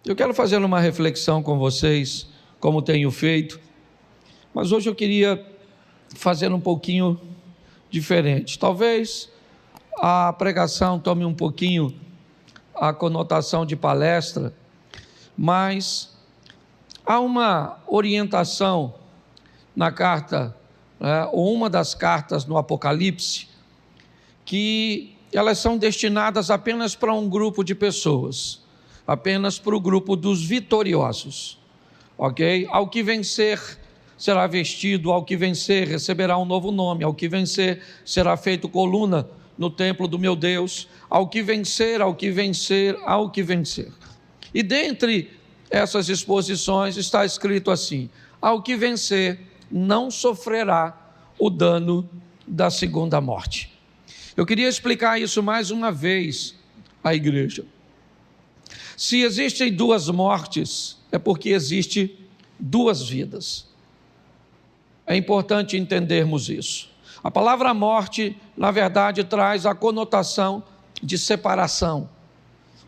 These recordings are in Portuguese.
Eu quero fazer uma reflexão com vocês, como tenho feito, mas hoje eu queria fazer um pouquinho diferente. Talvez a pregação tome um pouquinho a conotação de palestra, mas há uma orientação na carta, ou uma das cartas no Apocalipse, que elas são destinadas apenas para um grupo de pessoas, apenas para o grupo dos vitoriosos, ok? Ao que vencer será vestido, ao que vencer receberá um novo nome, ao que vencer será feito coluna no templo do meu Deus, ao que vencer, ao que vencer, ao que vencer. E dentre essas exposições está escrito assim: ao que vencer não sofrerá o dano da segunda morte. Eu queria explicar isso mais uma vez à igreja. Se existem duas mortes, é porque existe duas vidas. É importante entendermos isso. A palavra morte, na verdade, traz a conotação de separação.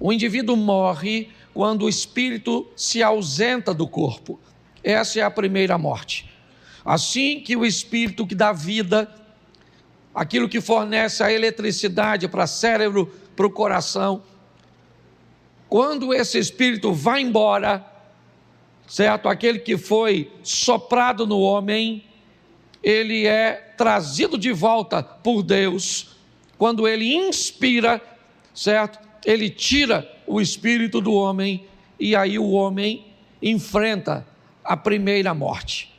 O indivíduo morre quando o espírito se ausenta do corpo. Essa é a primeira morte. Assim que o espírito que dá vida, aquilo que fornece a eletricidade para o cérebro, para o coração, quando esse espírito vai embora, certo? Aquele que foi soprado no homem, ele é trazido de volta por Deus. Quando ele inspira, certo? Ele tira o espírito do homem e aí o homem enfrenta a primeira morte.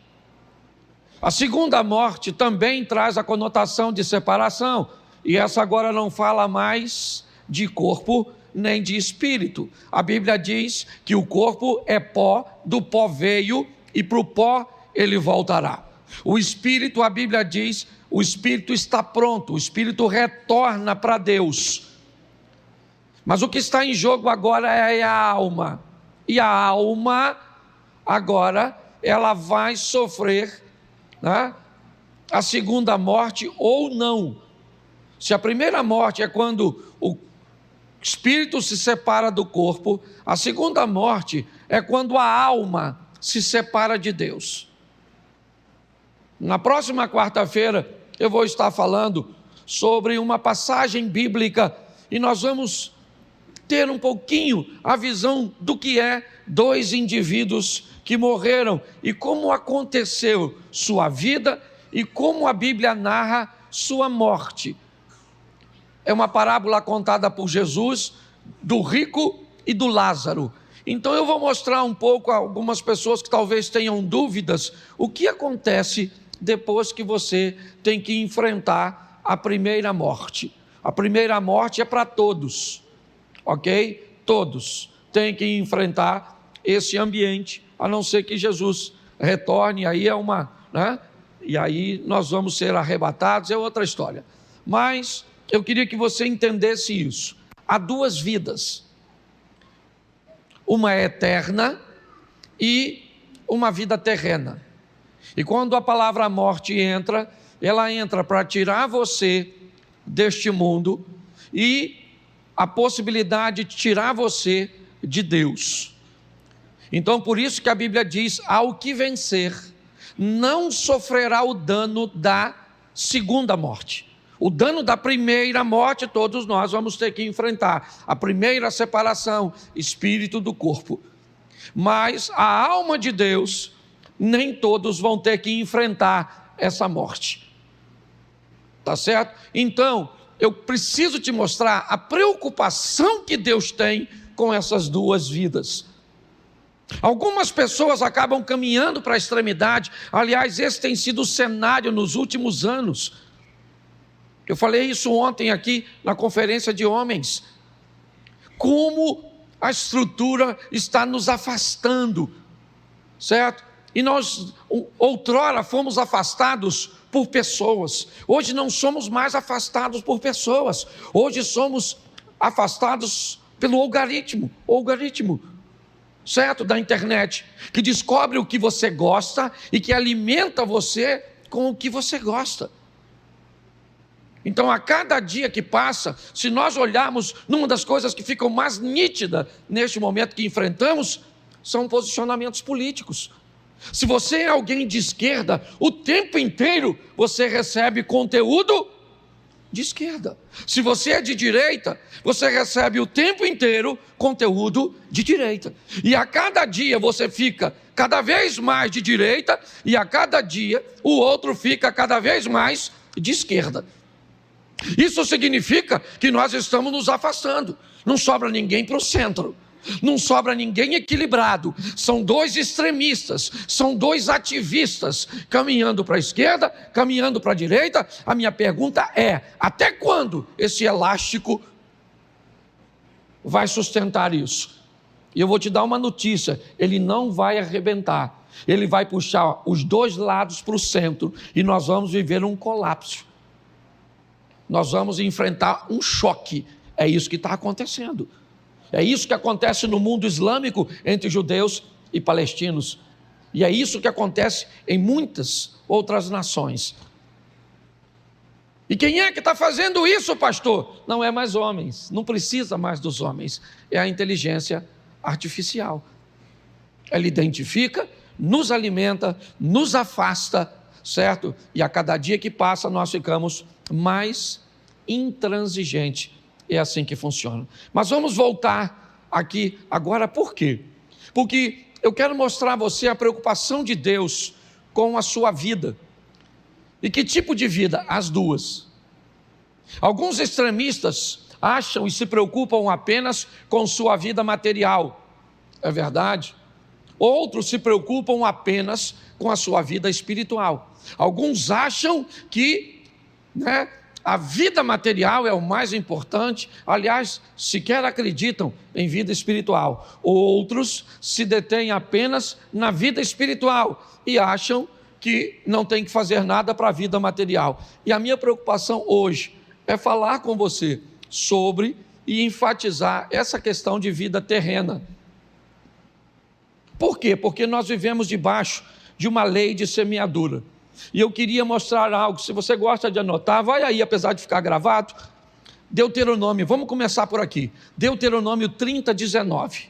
A segunda morte também traz a conotação de separação, e essa agora não fala mais de corpo nem de espírito. A Bíblia diz que o corpo é pó, do pó veio e para o pó ele voltará. O espírito, a Bíblia diz, o espírito está pronto, o espírito retorna para Deus. Mas o que está em jogo agora é a alma. E a alma, agora, ela vai sofrer, né, a segunda morte ou não. Se a primeira morte é quando o espírito se separa do corpo, a segunda morte é quando a alma se separa de Deus. Na próxima quarta-feira eu vou estar falando sobre uma passagem bíblica e nós vamos ter um pouquinho a visão do que é dois indivíduos que morreram e como aconteceu sua vida e como a Bíblia narra sua morte. É uma parábola contada por Jesus do rico e do Lázaro. Então eu vou mostrar um pouco a algumas pessoas que talvez tenham dúvidas o que acontece depois que você tem que enfrentar a primeira morte. A primeira morte é para todos, ok? Todos têm que enfrentar esse ambiente, a não ser que Jesus retorne, aí é uma, né? E aí nós vamos ser arrebatados, é outra história. Mas eu queria que você entendesse isso. Há duas vidas. Uma é eterna e uma vida terrena. E quando a palavra morte entra, ela entra para tirar você deste mundo e a possibilidade de tirar você de Deus. Então, por isso que a Bíblia diz: ao que vencer, não sofrerá o dano da segunda morte. O dano da primeira morte, todos nós vamos ter que enfrentar. A primeira separação, espírito do corpo. Mas a alma de Deus, nem todos vão ter que enfrentar essa morte. Tá certo? Então, eu preciso te mostrar a preocupação que Deus tem com essas duas vidas. Algumas pessoas acabam caminhando para a extremidade. Aliás, esse tem sido o cenário nos últimos anos. Eu falei isso ontem aqui na conferência de homens. Como a estrutura está nos afastando, certo? E nós outrora fomos afastados por pessoas. Hoje não somos mais afastados por pessoas. Hoje somos afastados pelo algoritmo, certo? Da internet, que descobre o que você gosta e que alimenta você com o que você gosta. Então, a cada dia que passa, se nós olharmos, numa das coisas que ficam mais nítidas neste momento que enfrentamos, são posicionamentos políticos. Se você é alguém de esquerda, o tempo inteiro você recebe conteúdo de esquerda. Se você é de direita, você recebe o tempo inteiro conteúdo de direita. E a cada dia você fica cada vez mais de direita, e a cada dia o outro fica cada vez mais de esquerda. Isso significa que nós estamos nos afastando. Não sobra ninguém para o centro. Não sobra ninguém equilibrado. São dois extremistas, são dois ativistas, caminhando para a esquerda, caminhando para a direita. A minha pergunta é: até quando esse elástico vai sustentar isso? E eu vou te dar uma notícia: ele não vai arrebentar. Ele vai puxar os dois lados para o centro, e nós vamos viver um colapso. Nós vamos enfrentar um choque. É isso que está acontecendo. É isso que acontece no mundo islâmico entre judeus e palestinos. E é isso que acontece em muitas outras nações. E quem é que está fazendo isso, pastor? Não é mais homens, não precisa mais dos homens. É a inteligência artificial. Ela identifica, nos alimenta, nos afasta, certo? E a cada dia que passa nós ficamos mais intransigentes. É assim que funciona. Mas vamos voltar aqui agora, por quê? Porque eu quero mostrar a você a preocupação de Deus com a sua vida. E que tipo de vida? As duas. Alguns extremistas acham e se preocupam apenas com sua vida material. É verdade? Outros se preocupam apenas com a sua vida espiritual. Alguns acham que, a vida material é o mais importante, aliás, sequer acreditam em vida espiritual. Outros se detêm apenas na vida espiritual e acham que não tem que fazer nada para a vida material. E a minha preocupação hoje é falar com você sobre e enfatizar essa questão de vida terrena. Por quê? Porque nós vivemos debaixo de uma lei de semeadura. E eu queria mostrar algo. Se você gosta de anotar, vai aí, apesar de ficar gravado. Deuteronômio, vamos começar por aqui. Deuteronômio 30:19.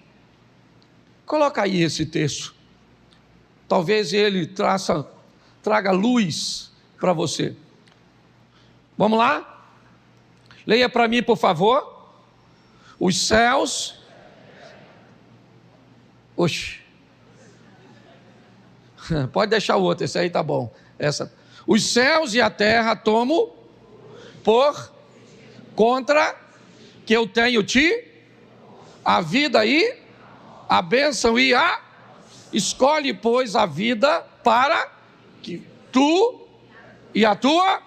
Coloca aí esse texto. Talvez ele traga luz para você. Vamos lá? Leia para mim, por favor. Os céus... Pode deixar o outro, esse aí tá bom. Os céus e a terra tomo por contra que eu tenho a vida e a bênção e a... Escolhe, pois, a vida para que tu e a tua...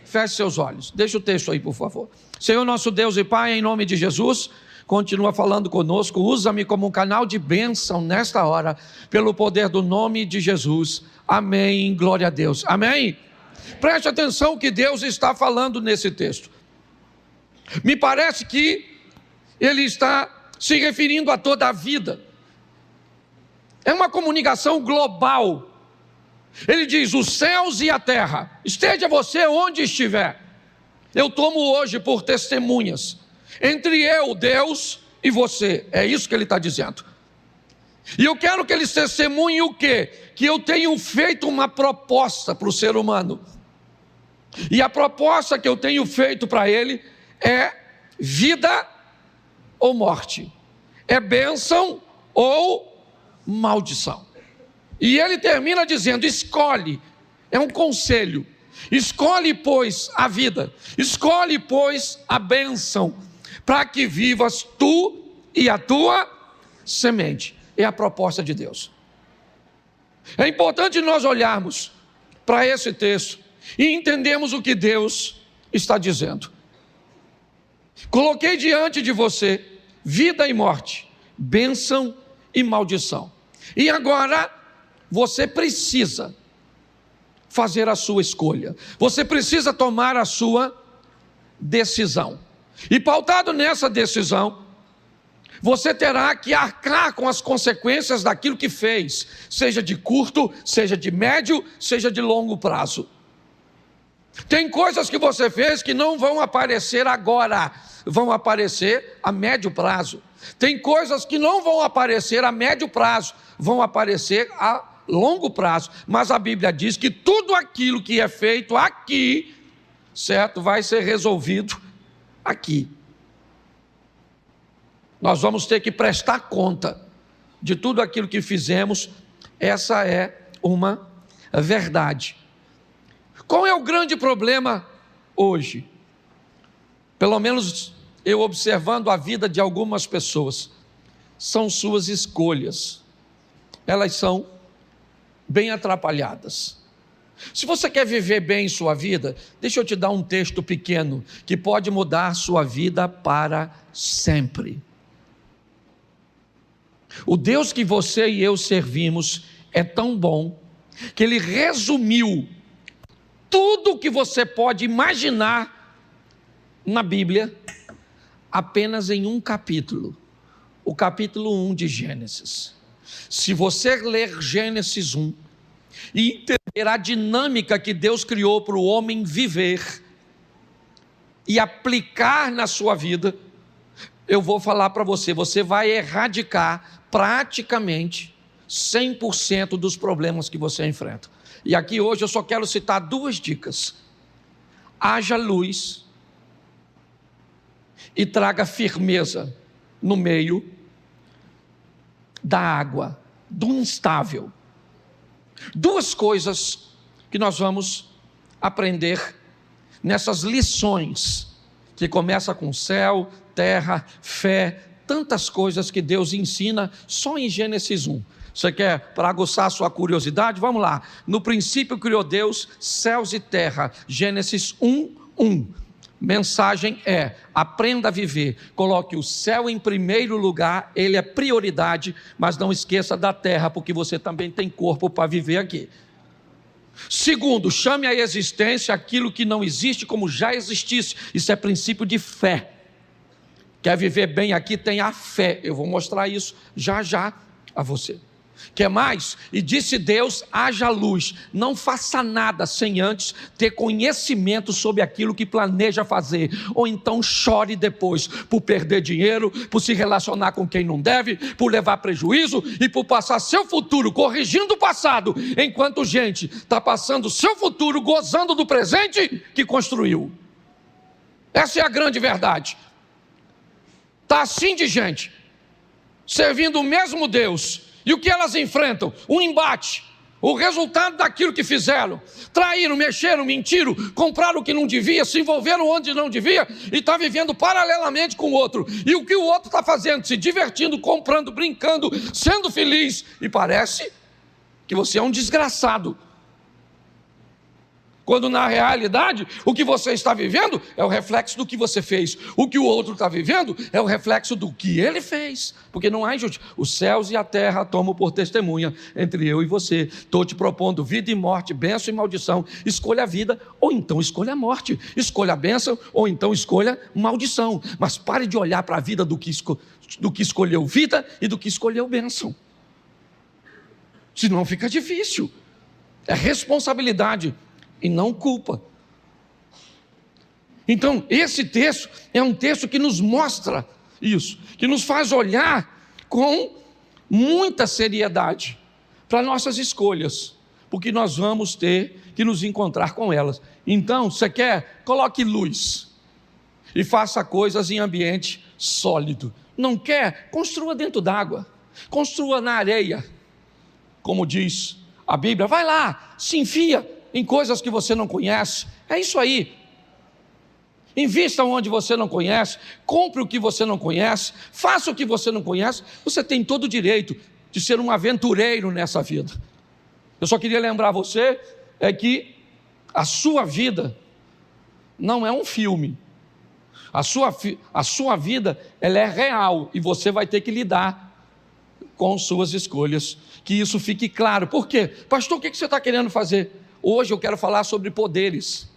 Feche seus olhos. Deixa o texto aí, por favor. Senhor nosso Deus e Pai, em nome de Jesus, continua falando conosco. Usa-me como um canal de bênção nesta hora, pelo poder do nome de Jesus. Amém, glória a Deus, amém? Preste atenção que Deus está falando nesse texto. Me parece que Ele está se referindo a toda a vida. É uma comunicação global. Ele diz: os céus e a terra, esteja você onde estiver, eu tomo hoje por testemunhas, entre eu, Deus, e você. É isso que Ele está dizendo. E eu quero que eles testemunhem o quê? Que eu tenho feito uma proposta para o ser humano. E a proposta que eu tenho feito para ele é vida ou morte. É bênção ou maldição. E ele termina dizendo: escolhe. É um conselho. Escolhe, pois, a vida. Escolhe, pois, a bênção, para que vivas tu e a tua semente. É a proposta de Deus. É importante nós olharmos para esse texto e entendermos o que Deus está dizendo. Coloquei diante de você vida e morte, bênção e maldição. E agora você precisa fazer a sua escolha. Você precisa tomar a sua decisão. E pautado nessa decisão, você terá que arcar com as consequências daquilo que fez, seja de curto, seja de médio, seja de longo prazo. Tem coisas que você fez que não vão aparecer agora, vão aparecer a médio prazo. Tem coisas que não vão aparecer a médio prazo, vão aparecer a longo prazo. Mas a Bíblia diz que tudo aquilo que é feito aqui, certo, vai ser resolvido aqui. Nós vamos ter que prestar conta de tudo aquilo que fizemos. Essa é uma verdade. Qual é o grande problema hoje? Pelo menos eu observando a vida de algumas pessoas, são suas escolhas. Elas são bem atrapalhadas. Se você quer viver bem sua vida, deixa eu te dar um texto pequeno que pode mudar sua vida para sempre. O Deus que você e eu servimos é tão bom que Ele resumiu tudo o que você pode imaginar na Bíblia apenas em um capítulo, o capítulo 1 de Gênesis. Se você ler Gênesis 1 e entender a dinâmica que Deus criou para o homem viver e aplicar na sua vida, eu vou falar para você, você vai erradicar praticamente 100% dos problemas que você enfrenta. E aqui hoje eu só quero citar 2 dicas. Haja luz e traga firmeza no meio da água, do instável. 2 coisas que nós vamos aprender nessas lições, que começa com céu, terra, fé, tantas coisas que Deus ensina só em Gênesis 1. Você quer, para aguçar a sua curiosidade? Vamos lá. No princípio criou Deus céus e terra. Gênesis 1:1. Mensagem é: aprenda a viver. Coloque o céu em primeiro lugar, ele é prioridade, mas não esqueça da terra, porque você também tem corpo para viver aqui. Segundo, chame à existência aquilo que não existe como já existisse. Isso é princípio de fé. Quer viver bem aqui? Tenha fé. Eu vou mostrar isso já já a você. Quer mais? E disse Deus: haja luz. Não faça nada sem antes ter conhecimento sobre aquilo que planeja fazer. Ou então chore depois por perder dinheiro, por se relacionar com quem não deve, por levar prejuízo e por passar seu futuro corrigindo o passado, enquanto gente está passando seu futuro gozando do presente que construiu. Essa é a grande verdade. Está assim de gente servindo o mesmo Deus. E o que elas enfrentam? Um embate, o resultado daquilo que fizeram. Traíram, mexeram, mentiram, compraram o que não devia, se envolveram onde não devia e está vivendo paralelamente com o outro. E o que o outro está fazendo? Se divertindo, comprando, brincando, sendo feliz. E parece que você é um desgraçado. Quando na realidade, o que você está vivendo é o reflexo do que você fez. O que o outro está vivendo é o reflexo do que ele fez. Porque não há injustiça. Os céus e a terra tomam por testemunha entre eu e você. Estou te propondo vida e morte, bênção e maldição. Escolha a vida ou então escolha a morte. Escolha a bênção ou então escolha maldição. Mas pare de olhar para a vida do que escolheu vida e do que escolheu bênção. Senão fica difícil. É responsabilidade e não culpa. Então, esse texto é um texto que nos mostra isso, que nos faz olhar com muita seriedade para nossas escolhas, porque nós vamos ter que nos encontrar com elas. Então, você quer? Coloque luz e faça coisas em ambiente sólido. Não quer? Construa dentro d'água, construa na areia, como diz a Bíblia. Vai lá, se enfia em coisas que você não conhece. É isso aí. Invista onde você não conhece, compre o que você não conhece, faça o que você não conhece. Você tem todo o direito de ser um aventureiro nessa vida. Eu só queria lembrar você que a sua vida não é um filme. A sua vida, ela é real e você vai ter que lidar com suas escolhas. Que isso fique claro. Por quê? Pastor, o que você está querendo fazer? Hoje eu quero falar sobre poderes.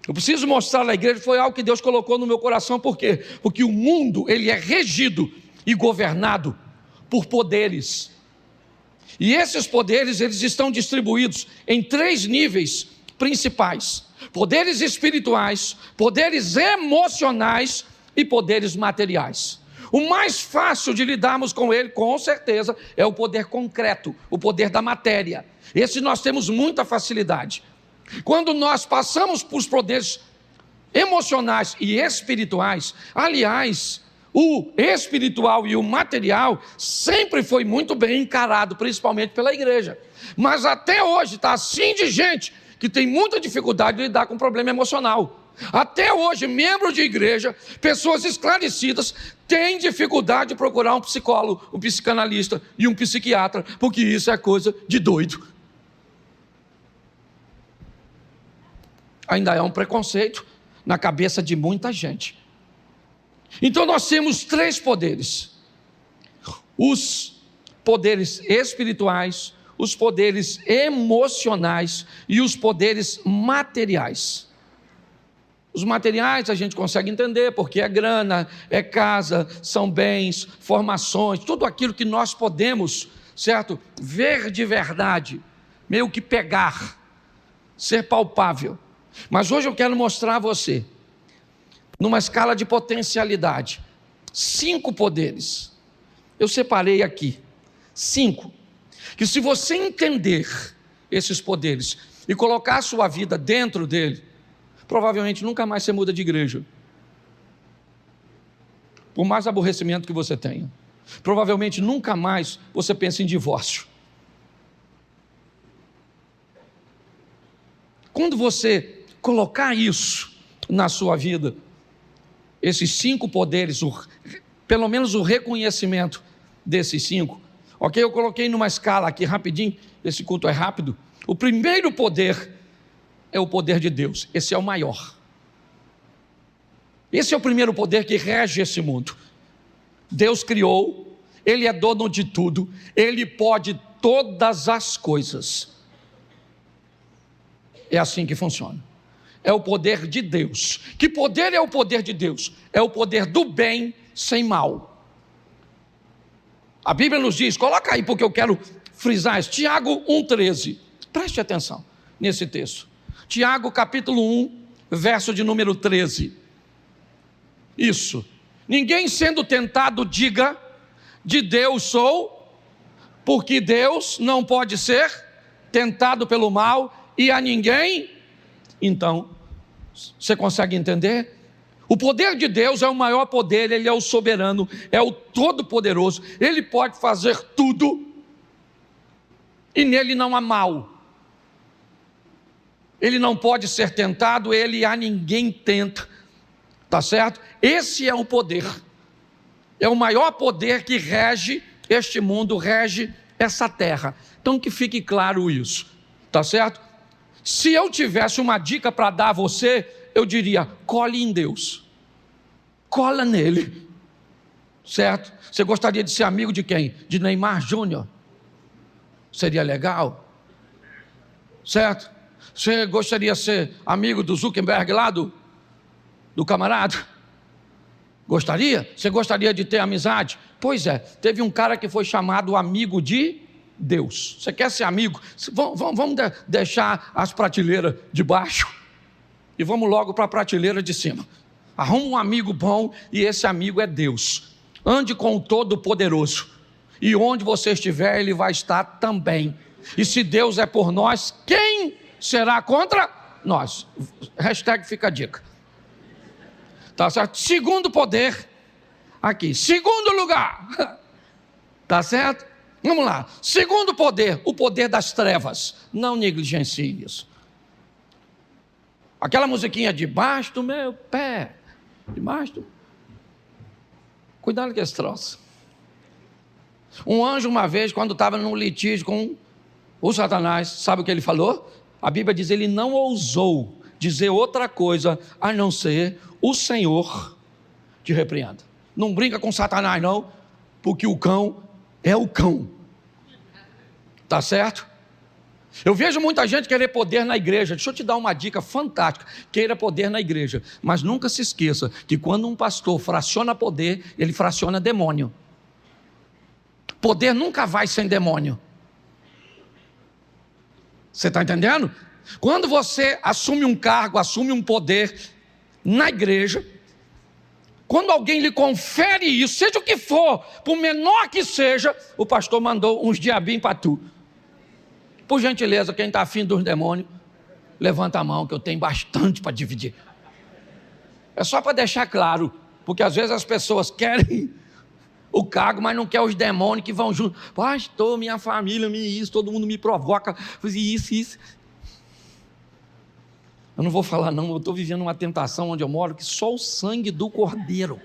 Eu preciso mostrar na igreja, foi algo que Deus colocou no meu coração. Por quê? Porque o mundo, ele é regido e governado por poderes. E esses poderes, eles estão distribuídos em 3 níveis principais: poderes espirituais, poderes emocionais e poderes materiais. O mais fácil de lidarmos com ele, com certeza, é o poder concreto, o poder da matéria. Esse nós temos muita facilidade. Quando nós passamos por poderes emocionais e espirituais, aliás, o espiritual e o material sempre foi muito bem encarado, principalmente pela igreja. Mas até hoje está assim de gente que tem muita dificuldade de lidar com problema emocional. Até hoje, membros de igreja, pessoas esclarecidas, têm dificuldade de procurar um psicólogo, um psicanalista e um psiquiatra, porque isso é coisa de doido. Ainda é um preconceito na cabeça de muita gente. Então nós temos 3 poderes: os poderes espirituais, os poderes emocionais e os poderes materiais. Os materiais a gente consegue entender, porque é grana, é casa, são bens, formações, tudo aquilo que nós podemos, certo, ver de verdade, meio que pegar, ser palpável. Mas hoje eu quero mostrar a você, numa escala de potencialidade, 5 poderes. Eu separei aqui 5, que se você entender esses poderes e colocar a sua vida dentro dele, provavelmente nunca mais você muda de igreja, por mais aborrecimento que você tenha. Provavelmente nunca mais você pensa em divórcio. Quando você colocar isso na sua vida, esses 5 poderes, pelo menos o reconhecimento desses 5, ok? Eu coloquei numa escala aqui rapidinho, esse culto é rápido. O primeiro poder é o poder de Deus, esse é o maior. Esse é o primeiro poder que rege esse mundo. Deus criou, Ele é dono de tudo, Ele pode todas as coisas. É assim que funciona. É o poder de Deus. Que poder é o poder de Deus? É o poder do bem sem mal. A Bíblia nos diz, coloca aí porque eu quero frisar isso, Tiago 1,13. Preste atenção nesse texto. Tiago capítulo 1, verso de número 13. Isso. Ninguém sendo tentado diga, de Deus sou, porque Deus não pode ser tentado pelo mal e a ninguém. Então, você consegue entender? O poder de Deus é o maior poder, Ele é o soberano, é o todo-poderoso, Ele pode fazer tudo e nele não há mal. Ele não pode ser tentado, Ele a ninguém tenta, tá certo? Esse é o poder, é o maior poder que rege este mundo, rege essa terra. Então que fique claro isso, tá certo? Se eu tivesse uma dica para dar a você, eu diria, cole em Deus, cola nele, certo? Você gostaria de ser amigo de quem? De Neymar Júnior? Seria legal, certo? Você gostaria de ser amigo do Zuckerberg lá, do camarada? Gostaria? Você gostaria de ter amizade? Pois é, teve um cara que foi chamado amigo de Deus. Você quer ser amigo? Vamos deixar as prateleiras de baixo e vamos logo para a prateleira de cima. Arruma um amigo bom e esse amigo é Deus. Ande com o Todo-Poderoso e onde você estiver, Ele vai estar também. E se Deus é por nós, quem será contra nós? Hashtag fica a dica. Tá certo? Segundo poder, aqui. Segundo lugar, tá certo? Vamos lá. Segundo poder, o poder das trevas. Não negligencie isso. Aquela musiquinha debaixo do meu pé. Debaixo do... Cuidado com esse troço. Um anjo uma vez, quando estava num litígio com o Satanás, sabe o que ele falou? A Bíblia diz, ele não ousou dizer outra coisa, a não ser, o Senhor te repreenda. Não brinca com Satanás não, porque o cão é o cão. Tá certo? Eu vejo muita gente querer poder na igreja. Deixa eu te dar uma dica fantástica. Queira poder na igreja, mas nunca se esqueça que quando um pastor fraciona poder, ele fraciona demônio. Poder nunca vai sem demônio. Você está entendendo? Quando você assume um cargo, assume um poder na igreja, quando alguém lhe confere isso, seja o que for, por menor que seja, o pastor mandou uns diabinhos para tu. Por gentileza, quem está afim dos demônios, levanta a mão que eu tenho bastante para dividir. É só para deixar claro, porque às vezes as pessoas querem o cargo, mas não querem os demônios que vão junto. Pastor, minha família, isso, todo mundo me provoca, isso. Eu não vou falar não, eu estou vivendo uma tentação onde eu moro, que só o sangue do cordeiro.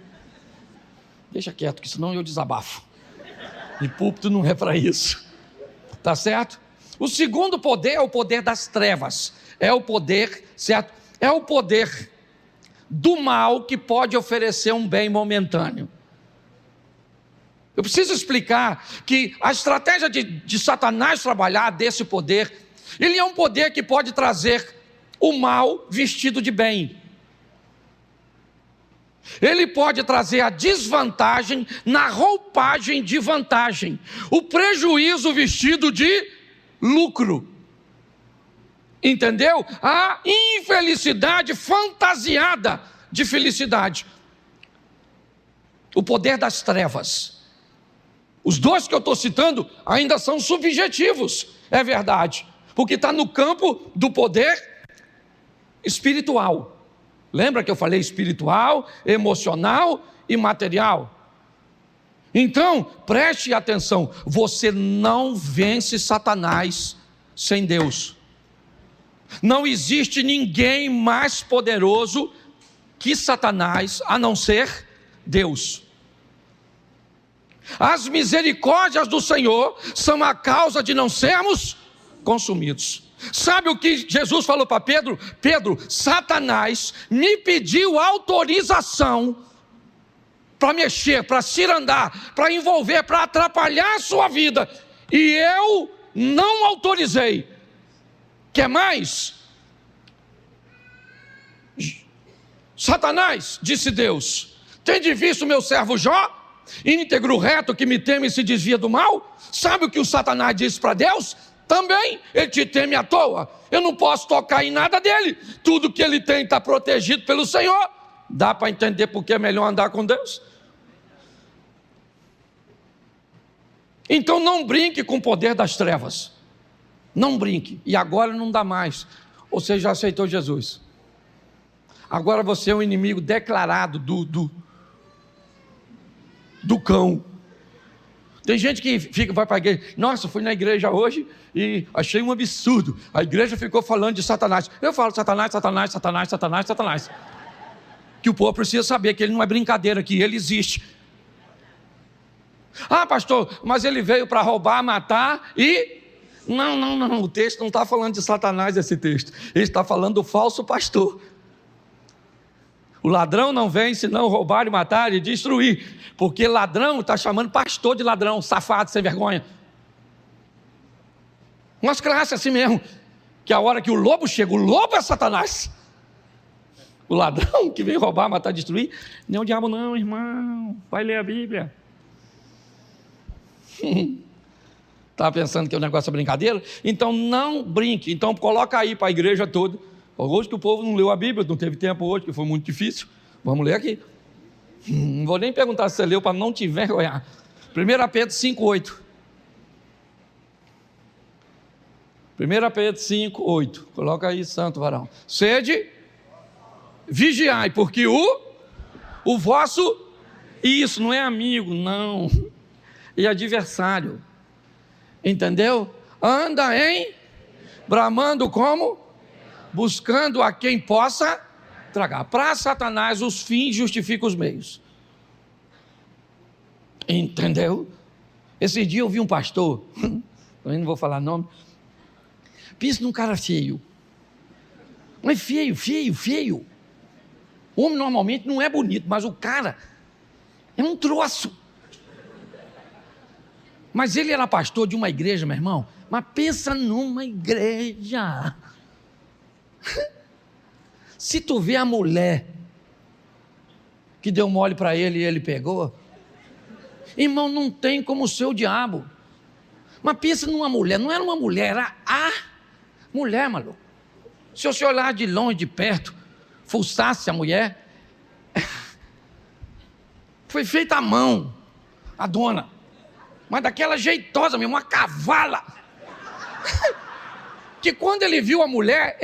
Deixa quieto, que senão eu desabafo. E púlpito não é para isso. Tá certo? O segundo poder é o poder das trevas. É o poder, certo? É o poder do mal que pode oferecer um bem momentâneo. Eu preciso explicar que a estratégia de Satanás trabalhar desse poder, ele é um poder que pode trazer o mal vestido de bem. Ele pode trazer a desvantagem na roupagem de vantagem, o prejuízo vestido de lucro. Entendeu? A infelicidade fantasiada de felicidade. O poder das trevas. Os dois que eu estou citando ainda são subjetivos, é verdade, porque está no campo do poder espiritual. Lembra que eu falei espiritual, emocional e material? Então, preste atenção, você não vence Satanás sem Deus. Não existe ninguém mais poderoso que Satanás, a não ser Deus. As misericórdias do Senhor são a causa de não sermos consumidos. Sabe o que Jesus falou para Pedro? Pedro, Satanás me pediu autorização para mexer, para cirandar, para envolver, para atrapalhar a sua vida, e eu não autorizei. Quer mais? Satanás, disse Deus, tende visto meu servo Jó, íntegro, reto, que me teme e se desvia do mal? Sabe o que o Satanás disse para Deus? Também, ele te teme à toa, eu não posso tocar em nada dele, tudo que ele tem está protegido pelo Senhor. Dá para entender porque é melhor andar com Deus? Então não brinque com o poder das trevas, não brinque, e agora não dá mais, ou você já aceitou Jesus, agora você é um inimigo declarado do cão. Tem gente que vai para a igreja, nossa, fui na igreja hoje e achei um absurdo, a igreja ficou falando de Satanás. Eu falo Satanás, Satanás, Satanás, Satanás, Satanás, que o povo precisa saber que ele não é brincadeira, que ele existe. Ah, pastor, mas ele veio para roubar, matar e... Não, o texto não está falando de Satanás, esse texto, ele está falando do falso pastor. O ladrão não vem senão roubar e matar e destruir, porque ladrão está chamando pastor de ladrão, safado, sem vergonha. Umas classes assim mesmo, que a hora que o lobo chega, o lobo é Satanás. O ladrão que vem roubar, matar, destruir, não é o diabo não, irmão, vai ler a Bíblia. Estava pensando que o negócio é brincadeira? Então não brinque, então coloca aí para a igreja toda. Hoje que o povo não leu a Bíblia, não teve tempo hoje, que foi muito difícil. Vamos ler aqui. Não vou nem perguntar se você leu para não te envergonhar. 1 Pedro 5,8. 1 Pedro 5,8. Coloca aí, santo varão. Sede, vigiai, porque o vosso, isso não é amigo, não, e adversário. Entendeu? Anda em bramando como? Buscando a quem possa tragar. Para Satanás os fins justificam os meios. Entendeu? Esse dia eu vi um pastor, eu não vou falar nome, pensa num cara feio. Mas feio. O homem normalmente não é bonito, mas o cara é um troço. Mas ele era pastor de uma igreja, meu irmão. Mas pensa numa igreja. Se tu vê a mulher que deu mole para ele e ele pegou, irmão, não tem como ser o diabo. Mas pensa numa mulher, não era uma mulher, era a mulher, maluco. Se você olhar de longe, de perto, fuçasse a mulher, foi feita à mão, a dona, mas daquela jeitosa mesmo, uma cavala, que quando ele viu a mulher,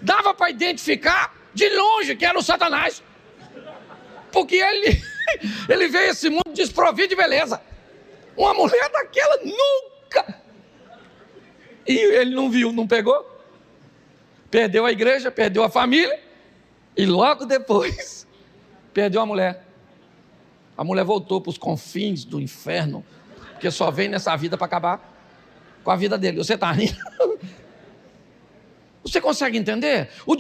dava para identificar de longe que era o Satanás, porque ele veio a esse mundo desprovido de beleza. Uma mulher daquela nunca. E ele não viu, não pegou. Perdeu a igreja, perdeu a família. E logo depois, perdeu a mulher. A mulher voltou para os confins do inferno, porque só vem nessa vida para acabar com a vida dele. Você está rindo? Você consegue entender? Com o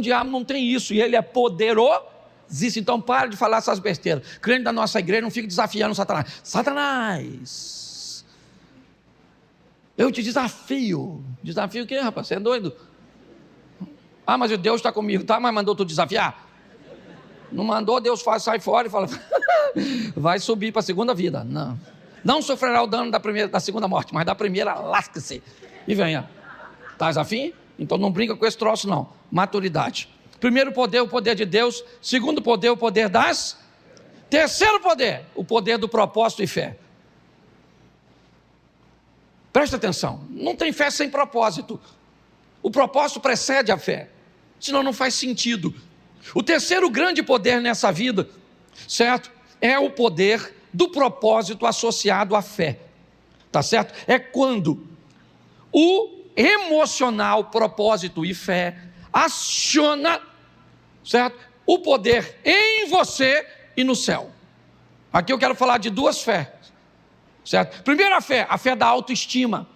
diabo não tem isso. E ele é poderosíssimo. Então para de falar essas besteiras. Crente da nossa igreja não fica desafiando Satanás. Satanás, eu te desafio. Desafio o quê, rapaz? Você é doido? Ah, mas Deus está comigo, tá? Mas mandou tu desafiar? Não mandou, Deus sai fora e fala, vai subir para a segunda vida. Não. Não sofrerá o dano da segunda morte, mas da primeira, lasque-se. E venha. Estás afim? Então não brinca com esse troço não. Maturidade. Primeiro poder, o poder de Deus. Segundo poder, o poder das. Terceiro poder, o poder do propósito e fé. Presta atenção, não tem fé sem propósito. O propósito precede a fé, senão não faz sentido. O terceiro grande poder nessa vida, certo? É o poder do propósito associado à fé. Tá certo? É quando o emocional, propósito e fé aciona, certo? O poder em você e no céu. Aqui eu quero falar de duas fés, certo? Primeira fé, a fé da autoestima.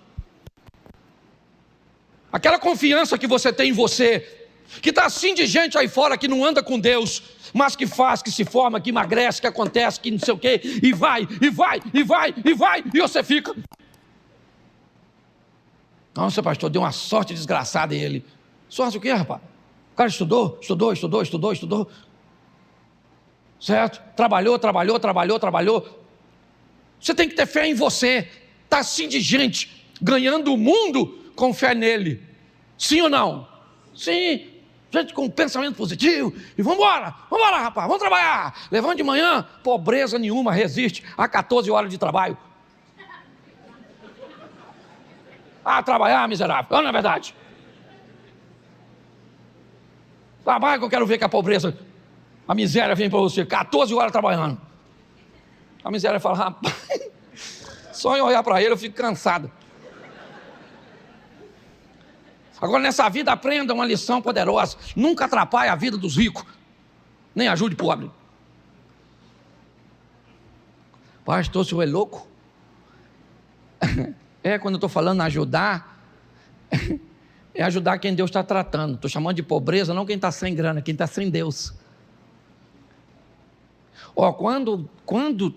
Aquela confiança que você tem em você, que está assim de gente aí fora que não anda com Deus, mas que faz, que se forma, que emagrece, que acontece, que não sei o quê, e vai, e você fica. Nossa, pastor, deu uma sorte desgraçada ele. Sorte o quê, rapaz? O cara estudou. Certo? Trabalhou. Você tem que ter fé em você. Está assim de gente, ganhando o mundo com fé nele. Sim ou não? Sim. Gente com pensamento positivo. E vamos embora, rapaz, vamos trabalhar. Levanta de manhã, pobreza nenhuma resiste a 14 horas de trabalho. Ah, trabalhar, miserável. Não é verdade? Trabalha que eu quero ver que a pobreza, a miséria vem para você, 14 horas trabalhando. A miséria fala, rapaz, só em olhar para ele eu fico cansado. Agora nessa vida aprenda uma lição poderosa. Nunca atrapalhe a vida dos ricos, nem ajude pobre. Pastor, o senhor é louco? Quando eu estou falando ajudar, é ajudar quem Deus está tratando. Estou chamando de pobreza, não quem está sem grana, quem está sem Deus. Quando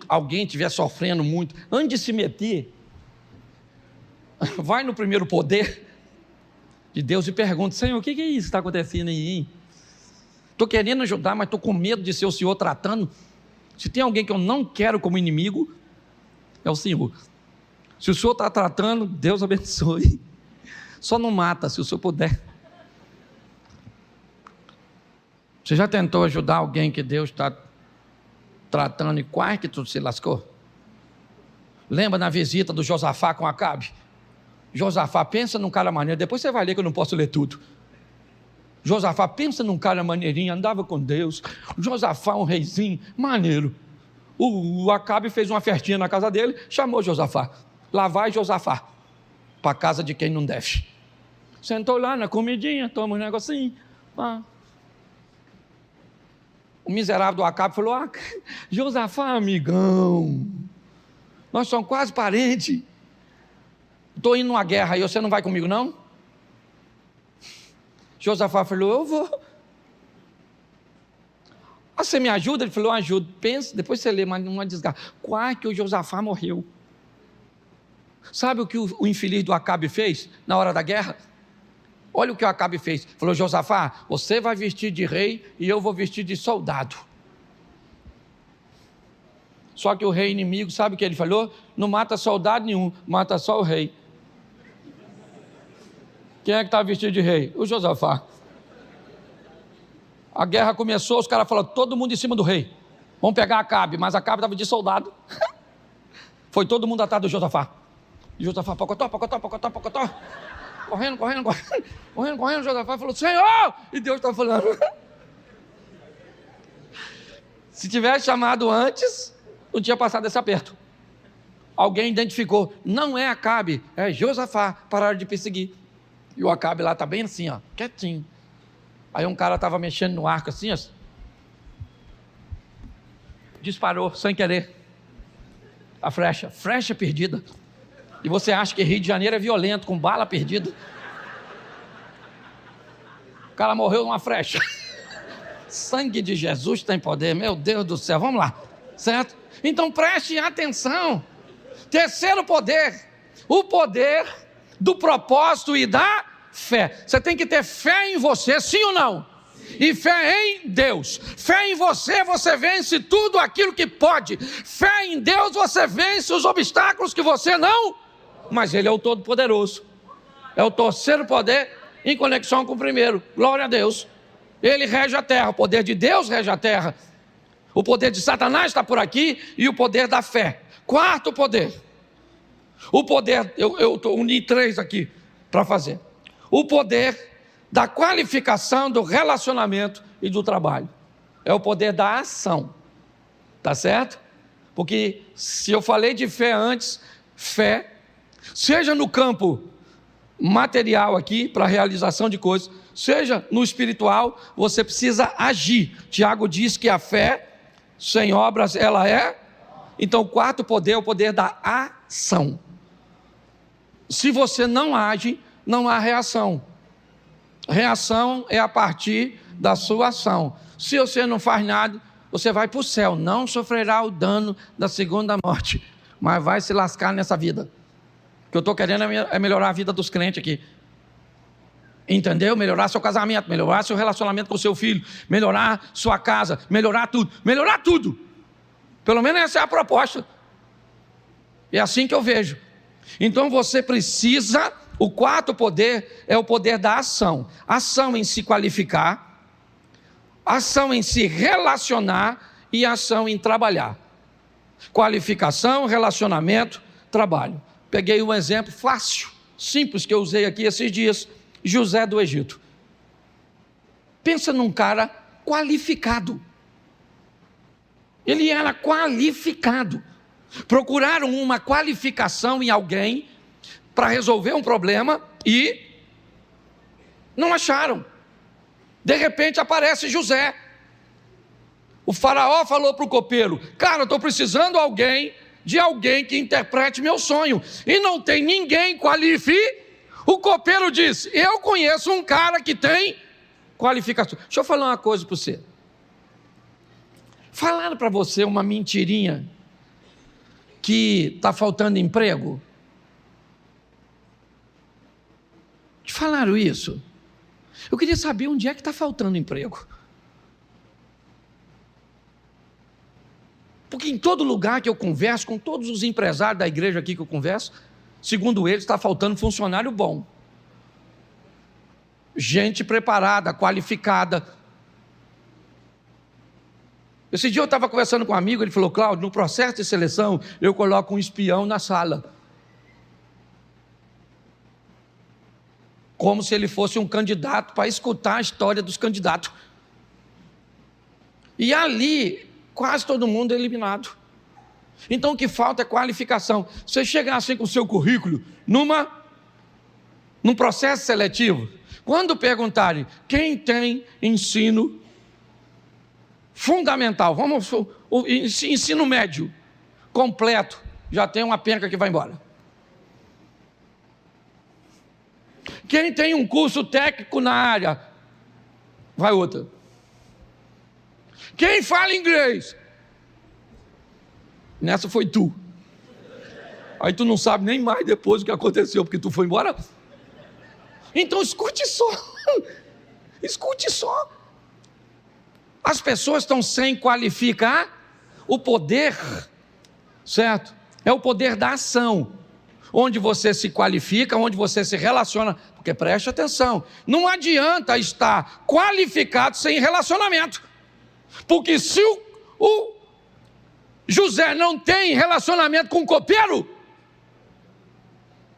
alguém estiver sofrendo muito, antes de se meter, vai no primeiro poder de Deus e pergunta, Senhor, o que é isso que está acontecendo aí? Estou querendo ajudar, mas estou com medo de ser o Senhor tratando. Se tem alguém que eu não quero como inimigo, é o Senhor. Se o Senhor está tratando, Deus abençoe. Só não mata, se o Senhor puder. Você já tentou ajudar alguém que Deus está tratando e quase que tudo se lascou? Lembra na visita do Josafá com Acabe? Josafá, pensa num cara maneiro. Depois você vai ler que eu não posso ler tudo. Josafá, pensa num cara maneirinho, andava com Deus. Josafá, um reizinho, maneiro. O Acabe fez uma festinha na casa dele, chamou Josafá. Lá vai Josafá, para a casa de quem não deve. Sentou lá na comidinha, toma um negocinho. O miserável do Acabe falou, Josafá, amigão, nós somos quase parentes. Estou indo numa guerra aí, você não vai comigo não? Josafá falou, eu vou. Você me ajuda? Ele falou, ajudo. Pensa, depois você lê, mas não desgraça. Quase que o Josafá morreu. Sabe o que o infeliz do Acabe fez na hora da guerra? Olha o que o Acabe fez. Falou, Josafá, você vai vestir de rei e eu vou vestir de soldado. Só que o rei inimigo, sabe o que ele falou? Não mata soldado nenhum, mata só o rei. Quem é que está vestido de rei? O Josafá. A guerra começou, os caras falaram, todo mundo em cima do rei. Vamos pegar Acabe, mas Acabe estava de soldado. Foi todo mundo atrás do Josafá. Josafá, pocotó. Correndo, Josafá falou, Senhor! E Deus estava falando. Se tivesse chamado antes, não tinha passado esse aperto. Alguém identificou, não é Acabe, é Josafá, pararam de perseguir. E o Acabe lá está bem assim, ó, quietinho. Aí um cara estava mexendo no arco assim, ó, disparou sem querer a flecha perdida. E você acha que Rio de Janeiro é violento, com bala perdida? O cara morreu numa flecha. Sangue de Jesus tem poder, meu Deus do céu, vamos lá, certo? Então preste atenção. Terceiro poder, o poder do propósito e da fé. Você tem que ter fé em você, sim ou não? E fé em Deus. Fé em você, você vence tudo aquilo que pode. Fé em Deus, você vence os obstáculos que você não. Mas Ele é o Todo-Poderoso. É o terceiro poder em conexão com o primeiro. Glória a Deus. Ele rege a terra, o poder de Deus rege a terra. O poder de Satanás está por aqui e o poder da fé. Quarto poder. O poder, eu uni 3 aqui para fazer. O poder da qualificação, do relacionamento e do trabalho. É o poder da ação. Tá certo? Porque se eu falei de fé antes, fé, seja no campo material aqui, para a realização de coisas, seja no espiritual, você precisa agir. Tiago diz que a fé, sem obras, ela é. Então o quarto poder é o poder da ação. Se você não age, não há reação. Reação é a partir da sua ação. Se você não faz nada, você vai para o céu, não sofrerá o dano da segunda morte, mas vai se lascar nessa vida. O que eu estou querendo é melhorar a vida dos crentes aqui. Entendeu? Melhorar seu casamento, melhorar seu relacionamento com seu filho, melhorar sua casa, melhorar tudo. Pelo menos essa é a proposta. É assim que eu vejo. Então você precisa, o quarto poder é o poder da ação. Ação em se qualificar, ação em se relacionar e ação em trabalhar. Qualificação, relacionamento, trabalho. Peguei um exemplo fácil, simples que eu usei aqui esses dias. José do Egito. Pensa num cara qualificado. Ele era qualificado. Procuraram uma qualificação em alguém para resolver um problema e não acharam. De repente aparece José. O faraó falou para o copeiro, cara, eu estou precisando de alguém que interprete meu sonho. E não tem ninguém qualificado. O copeiro disse, eu conheço um cara que tem qualificação. Deixa eu falar uma coisa para você. Falaram para você uma mentirinha que está faltando emprego? Te falaram isso? Eu queria saber onde é que está faltando emprego. Porque em todo lugar que eu converso, com todos os empresários da igreja aqui que eu converso, segundo eles, está faltando funcionário bom. Gente preparada, qualificada. Esse dia eu estava conversando com um amigo, ele falou, Cláudio, no processo de seleção, eu coloco um espião na sala. Como se ele fosse um candidato para escutar a história dos candidatos. E ali, quase todo mundo é eliminado. Então o que falta é qualificação. Você chegar assim com o seu currículo num processo seletivo, quando perguntarem quem tem ensino fundamental, ensino médio completo, já tem uma penca que vai embora. Quem tem um curso técnico na área, vai outra. Quem fala inglês, nessa foi tu. Aí tu não sabe nem mais depois o que aconteceu, porque tu foi embora. Então escute só. Escute só. As pessoas estão sem qualificar. O poder, certo? É o poder da ação. onde você se qualifica, onde você se relaciona, porque preste atenção, não adianta estar qualificado sem relacionamento, porque se o José não tem relacionamento com o copeiro,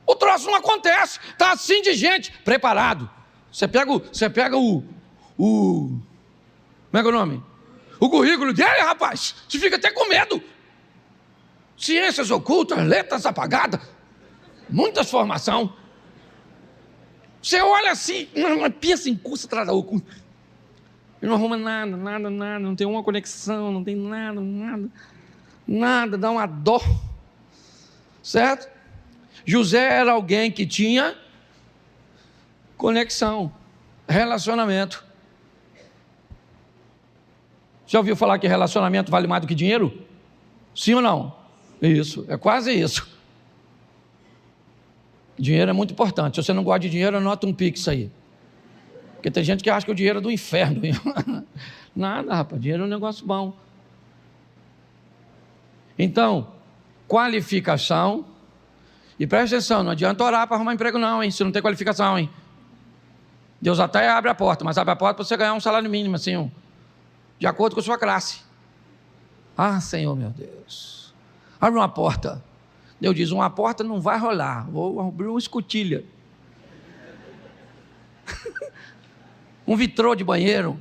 o troço não acontece, está assim de gente, preparado. Você pega o como é que é o nome? O currículo dele, rapaz, você fica até com medo. Ciências ocultas, letras apagadas, muitas formação. Você olha assim, pensa em curso atrás da outra. Ele não arruma nada, não tem uma conexão, não tem nada, dá uma dó. Certo? José era alguém que tinha conexão, relacionamento. Já ouviu falar que relacionamento vale mais do que dinheiro? Sim ou não? Isso, é quase isso. Dinheiro é muito importante. Se você não gosta de dinheiro, anota um pix aí. Porque tem gente que acha que o dinheiro é do inferno. Nada, rapaz, dinheiro é um negócio bom. Então, qualificação. E presta atenção, não adianta orar para arrumar emprego não, hein? Se não tem qualificação, hein? Deus até abre a porta, mas abre a porta para você ganhar um salário mínimo, assim, de acordo com a sua classe. Ah, Senhor, meu Deus. Abre uma porta. Deus diz, uma porta não vai rolar. Vou abrir uma escotilha. Um vitrô de banheiro.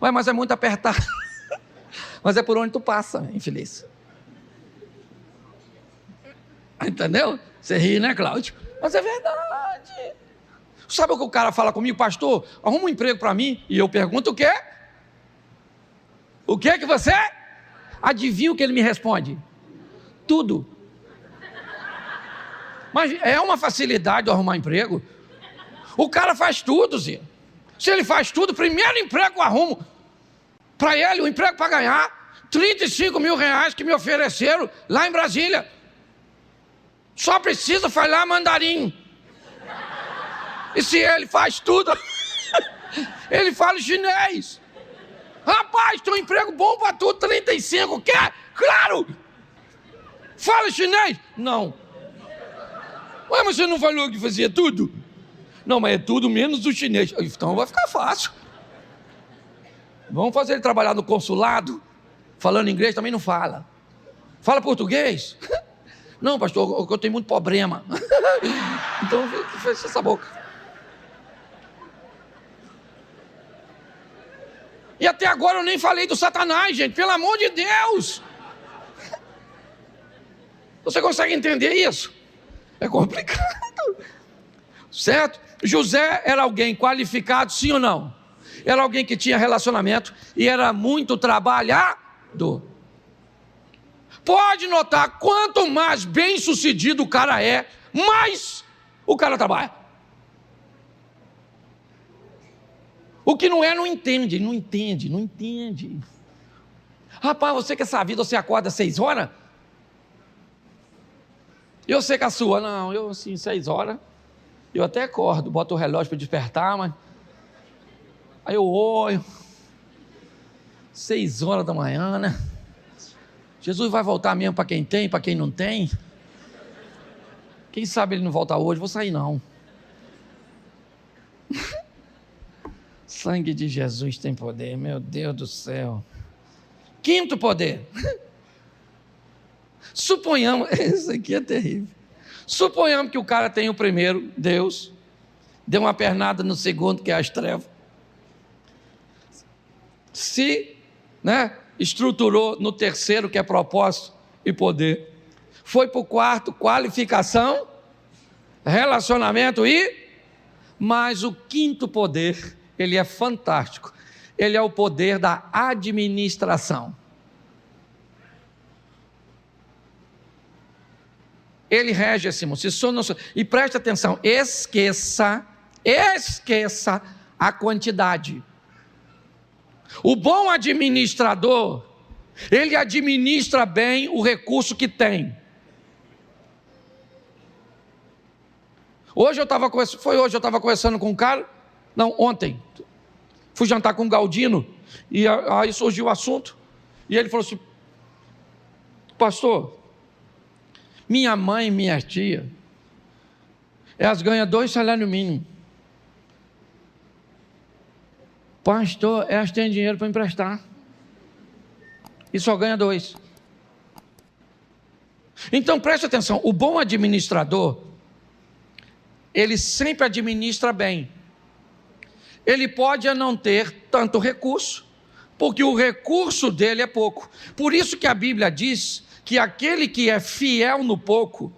Ué, mas é muito apertado. Mas é por onde tu passa, infeliz. Entendeu? Você ri, né, Cláudio? Mas é verdade. Sabe o que o cara fala comigo? Pastor, arruma um emprego para mim. E eu pergunto o quê? O que que você? Adivinha o que ele me responde? Tudo. Mas é uma facilidade arrumar emprego. O cara faz tudo, Zé. Se ele faz tudo, primeiro emprego eu arrumo. Para ele, o emprego para ganhar 35 mil reais que me ofereceram lá em Brasília. Só precisa falar mandarim. E se ele faz tudo, ele fala chinês. Rapaz, tem um emprego bom para tu, 35, quer? Claro! Fala chinês? Não. Ué, mas você não falou que fazia tudo? Não, mas é tudo menos o chinês. Então vai ficar fácil. Vamos fazer ele trabalhar no consulado, falando inglês também não fala. Fala português? Não, pastor, eu tenho muito problema. Então fecha essa boca. E até agora eu nem falei do Satanás, gente, pelo amor de Deus. Você consegue entender isso? É complicado. Certo? José era alguém qualificado, sim ou não? Era alguém que tinha relacionamento e era muito trabalhador. Pode notar, quanto mais bem sucedido o cara é, mais o cara trabalha. O que não é, não entende. Rapaz, você que essa vida, você acorda 6 horas? Eu sei que a sua, não, eu assim, 6 horas, eu até acordo, boto o relógio para despertar, mas aí eu olho, 6 horas da manhã, né? Jesus vai voltar mesmo para quem tem, para quem não tem. Quem sabe ele não volta hoje, vou sair não. Sangue de Jesus tem poder, meu Deus do céu. 5º poder. Suponhamos, isso aqui é terrível. Suponhamos que o cara tem o primeiro, Deus, deu uma pernada no segundo, que é as trevas. Se, estruturou no terceiro, que é propósito e poder. Foi para o 4º, qualificação, relacionamento mas o 5º poder, ele é fantástico. Ele é o poder da administração. Ele rege esse mundo. E preste atenção, esqueça a quantidade. O bom administrador, ele administra bem o recurso que tem. Hoje eu estava conversando com um cara, ontem, fui jantar com o Galdino, e aí surgiu o assunto, e ele falou assim, pastor, Minha mãe e minha tia, elas ganham 2 salários mínimos. Pastor, elas têm dinheiro para emprestar. E só ganha 2. Então preste atenção, o bom administrador, ele sempre administra bem. Ele pode não ter tanto recurso, porque o recurso dele é pouco. Por isso que a Bíblia diz que aquele que é fiel no pouco,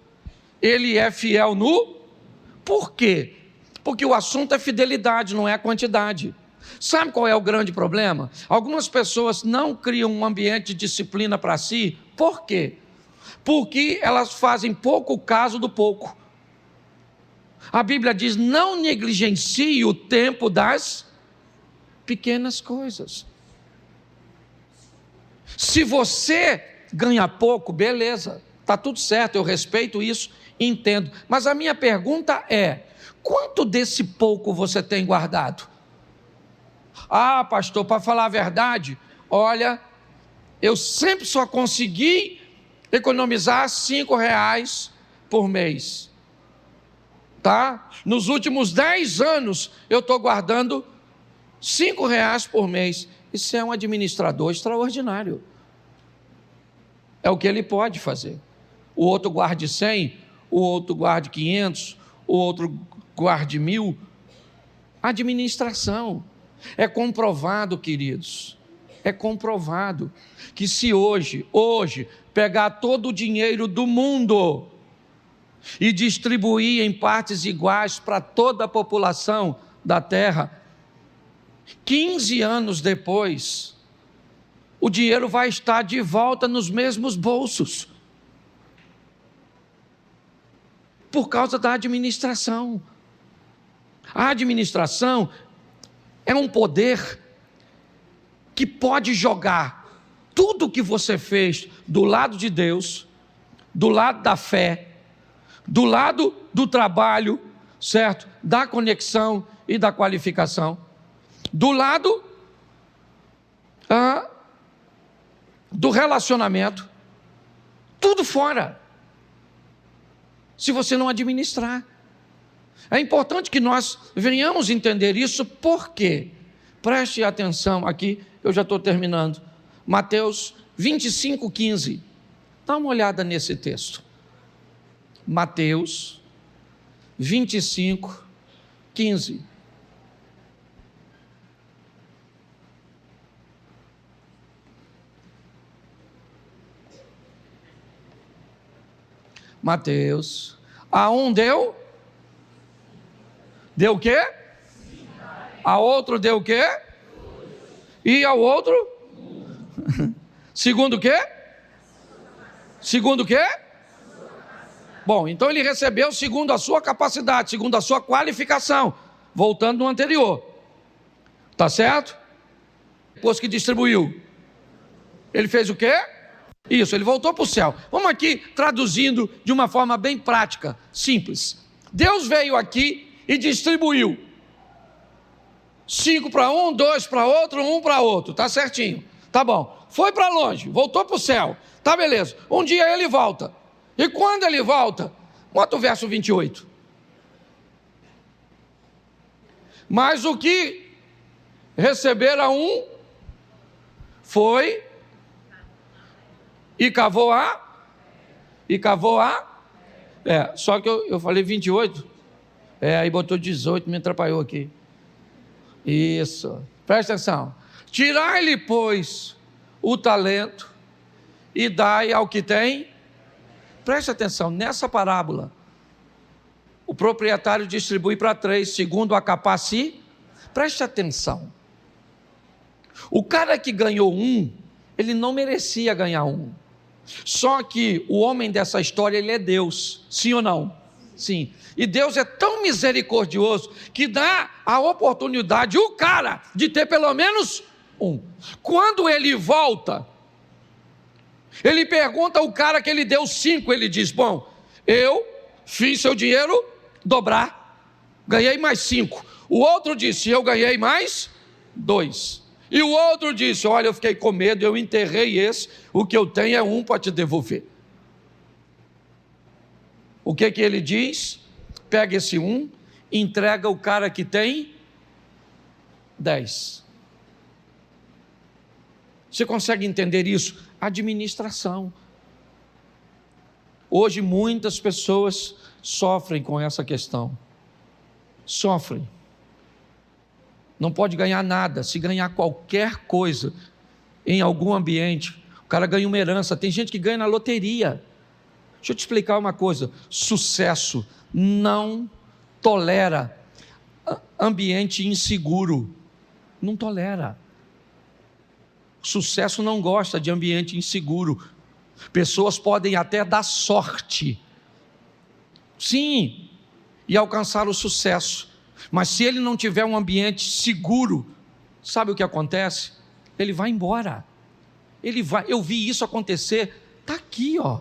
ele é fiel no... Por quê? Porque o assunto é fidelidade, não é a quantidade. Sabe qual é o grande problema? Algumas pessoas não criam um ambiente de disciplina para si. Por quê? Porque elas fazem pouco caso do pouco. A Bíblia diz, não negligencie o tempo das pequenas coisas. Se você ganha pouco, beleza, está tudo certo, eu respeito isso, entendo. Mas a minha pergunta é, quanto desse pouco você tem guardado? Ah, pastor, para falar a verdade, olha, eu sempre só consegui economizar R$5 por mês. Tá? Nos últimos 10 anos, eu estou guardando R$5 por mês. Isso é um administrador extraordinário. É o que ele pode fazer. O outro guarde 100, o outro guarde 500, o outro guarde 1000. Administração. É comprovado, queridos, é comprovado que se hoje, pegar todo o dinheiro do mundo e distribuir em partes iguais para toda a população da terra, 15 anos depois, o dinheiro vai estar de volta nos mesmos bolsos, por causa da administração. A administração é um poder que pode jogar tudo que você fez do lado de Deus, do lado da fé, do lado do trabalho, certo? Da conexão e da qualificação, do lado do relacionamento, tudo fora, se você não administrar. É importante que nós venhamos entender isso, porque, preste atenção aqui, eu já estou terminando, Mateus 25:15, dá uma olhada nesse texto, Mateus 25:15. Mateus, a um deu o quê? A outro deu o quê? E ao outro? Segundo o quê? Segundo o quê? Bom, então ele recebeu segundo a sua capacidade, segundo a sua qualificação, voltando no anterior, tá certo? Depois que distribuiu, ele fez o quê? Isso, ele voltou para o céu. Vamos aqui traduzindo de uma forma bem prática, simples. Deus veio aqui e distribuiu 5 para um, 2 para outro, 1 para outro, tá certinho, tá bom, foi para longe, voltou para o céu, tá beleza, um dia ele volta, e quando ele volta, bota o verso 28, mas o que recebera um, foi e cavou só que eu falei 28, aí botou 18, me atrapalhou aqui. Isso, presta atenção. Tirai-lhe, pois, o talento e dai ao que tem. Presta atenção, nessa parábola, o proprietário distribui para 3, segundo a capacidade. Preste atenção. O cara que ganhou 1, ele não merecia ganhar 1. Só que o homem dessa história, ele é Deus, sim ou não? Sim. E Deus é tão misericordioso que dá a oportunidade, o cara, de ter pelo menos 1. Quando ele volta, ele pergunta ao cara que ele deu 5, ele diz, bom, eu fiz seu dinheiro dobrar, ganhei mais 5. O outro disse, eu ganhei mais 2. E o outro disse, olha, eu fiquei com medo, eu enterrei esse, o que eu tenho é 1 para te devolver. O que ele diz? Pega esse 1, entrega o cara que tem 10. Você consegue entender isso? Administração. Hoje muitas pessoas sofrem com essa questão. Sofrem. Não pode ganhar nada. Se ganhar qualquer coisa em algum ambiente, o cara ganha uma herança. Tem gente que ganha na loteria. Deixa eu te explicar uma coisa. Sucesso não tolera ambiente inseguro. Não tolera. Sucesso não gosta de ambiente inseguro. Pessoas podem até dar sorte, sim, e alcançar o sucesso, mas se ele não tiver um ambiente seguro, sabe o que acontece? Ele vai embora. Eu vi isso acontecer, está aqui, ó.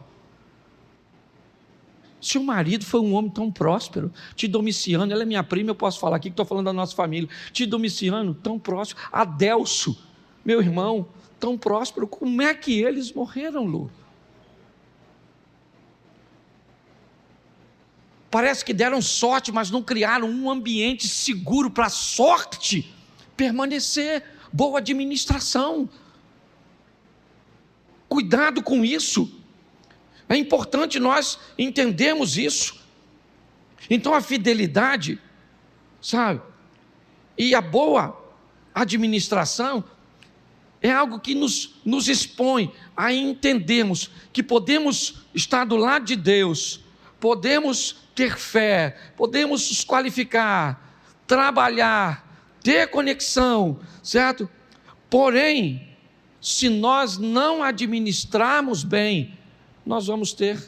Seu marido foi um homem tão próspero, Tito Domiciano, ela é minha prima, eu posso falar aqui que estou falando da nossa família. Tito Domiciano, tão próspero. Adelso, meu irmão, tão próspero. Como é que eles morreram, Lu? Parece que deram sorte, mas não criaram um ambiente seguro para a sorte permanecer. Boa administração. Cuidado com isso. É importante nós entendermos isso. Então a fidelidade, sabe, e a boa administração é algo que nos expõe a entendermos que podemos estar do lado de Deus, podemos ter fé, podemos nos qualificar, trabalhar, ter conexão, certo? Porém, se nós não administrarmos bem, nós vamos ter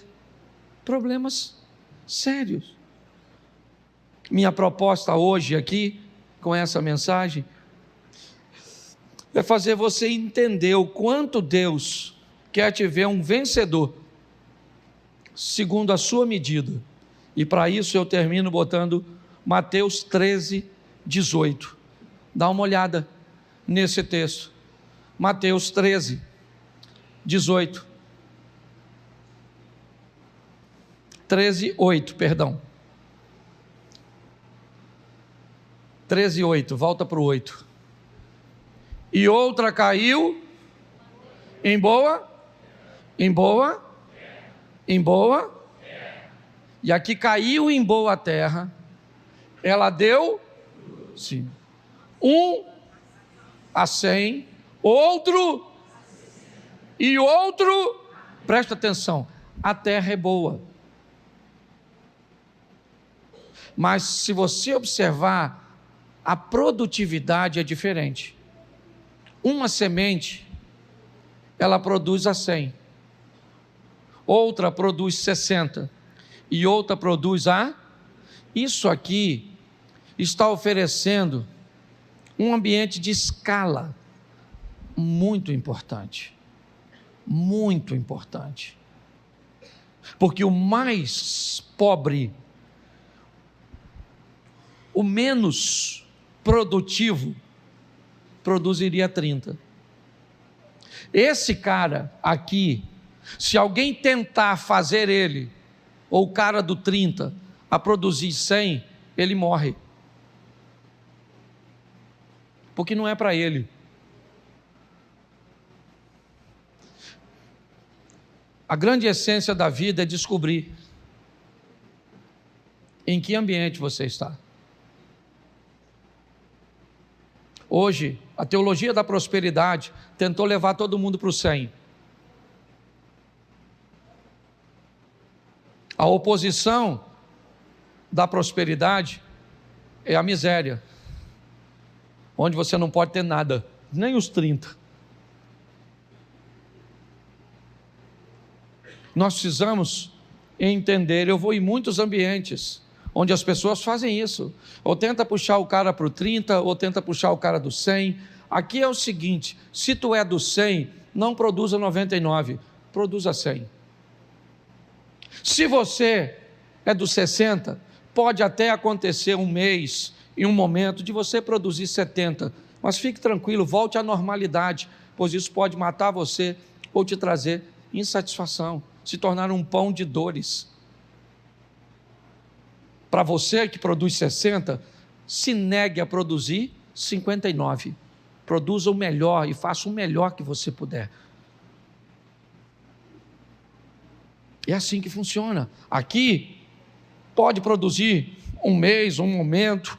problemas sérios. Minha proposta hoje aqui, com essa mensagem, é fazer você entender o quanto Deus quer te ver um vencedor, segundo a sua medida. E para isso eu termino botando Mateus 13, 18. Dá uma olhada nesse texto. Mateus 13, 18. 13, 8, perdão. 13, 8, volta para o 8. E outra caiu em boa, e aqui caiu em boa terra, ela deu, sim, 1 a 100, outro, e outro, presta atenção, a terra é boa. Mas se você observar, a produtividade é diferente. Uma semente, ela produz a 100. Outra produz 60. E outra produz a... Isso aqui está oferecendo um ambiente de escala muito importante. Muito importante. Porque o mais pobre, o menos produtivo, produziria 30. Esse cara aqui, se alguém tentar fazer ele, ou o cara do 30, a produzir 100, ele morre. Porque não é para ele. A grande essência da vida é descobrir em que ambiente você está. Hoje, a teologia da prosperidade tentou levar todo mundo para o 100. A oposição da prosperidade é a miséria, onde você não pode ter nada, nem os 30. Nós precisamos entender, eu vou em muitos ambientes onde as pessoas fazem isso, ou tenta puxar o cara para o 30, ou tenta puxar o cara do 100. Aqui é o seguinte, se tu é do 100, não produza 99, produza 100. Se você é do 60, pode até acontecer um mês, em um momento, de você produzir 70, mas fique tranquilo, volte à normalidade, pois isso pode matar você, ou te trazer insatisfação, se tornar um pão de dores. para você que produz 60, se negue a produzir 59. Produza o melhor e faça o melhor que você puder. É assim que funciona. Aqui, pode produzir um mês, um momento,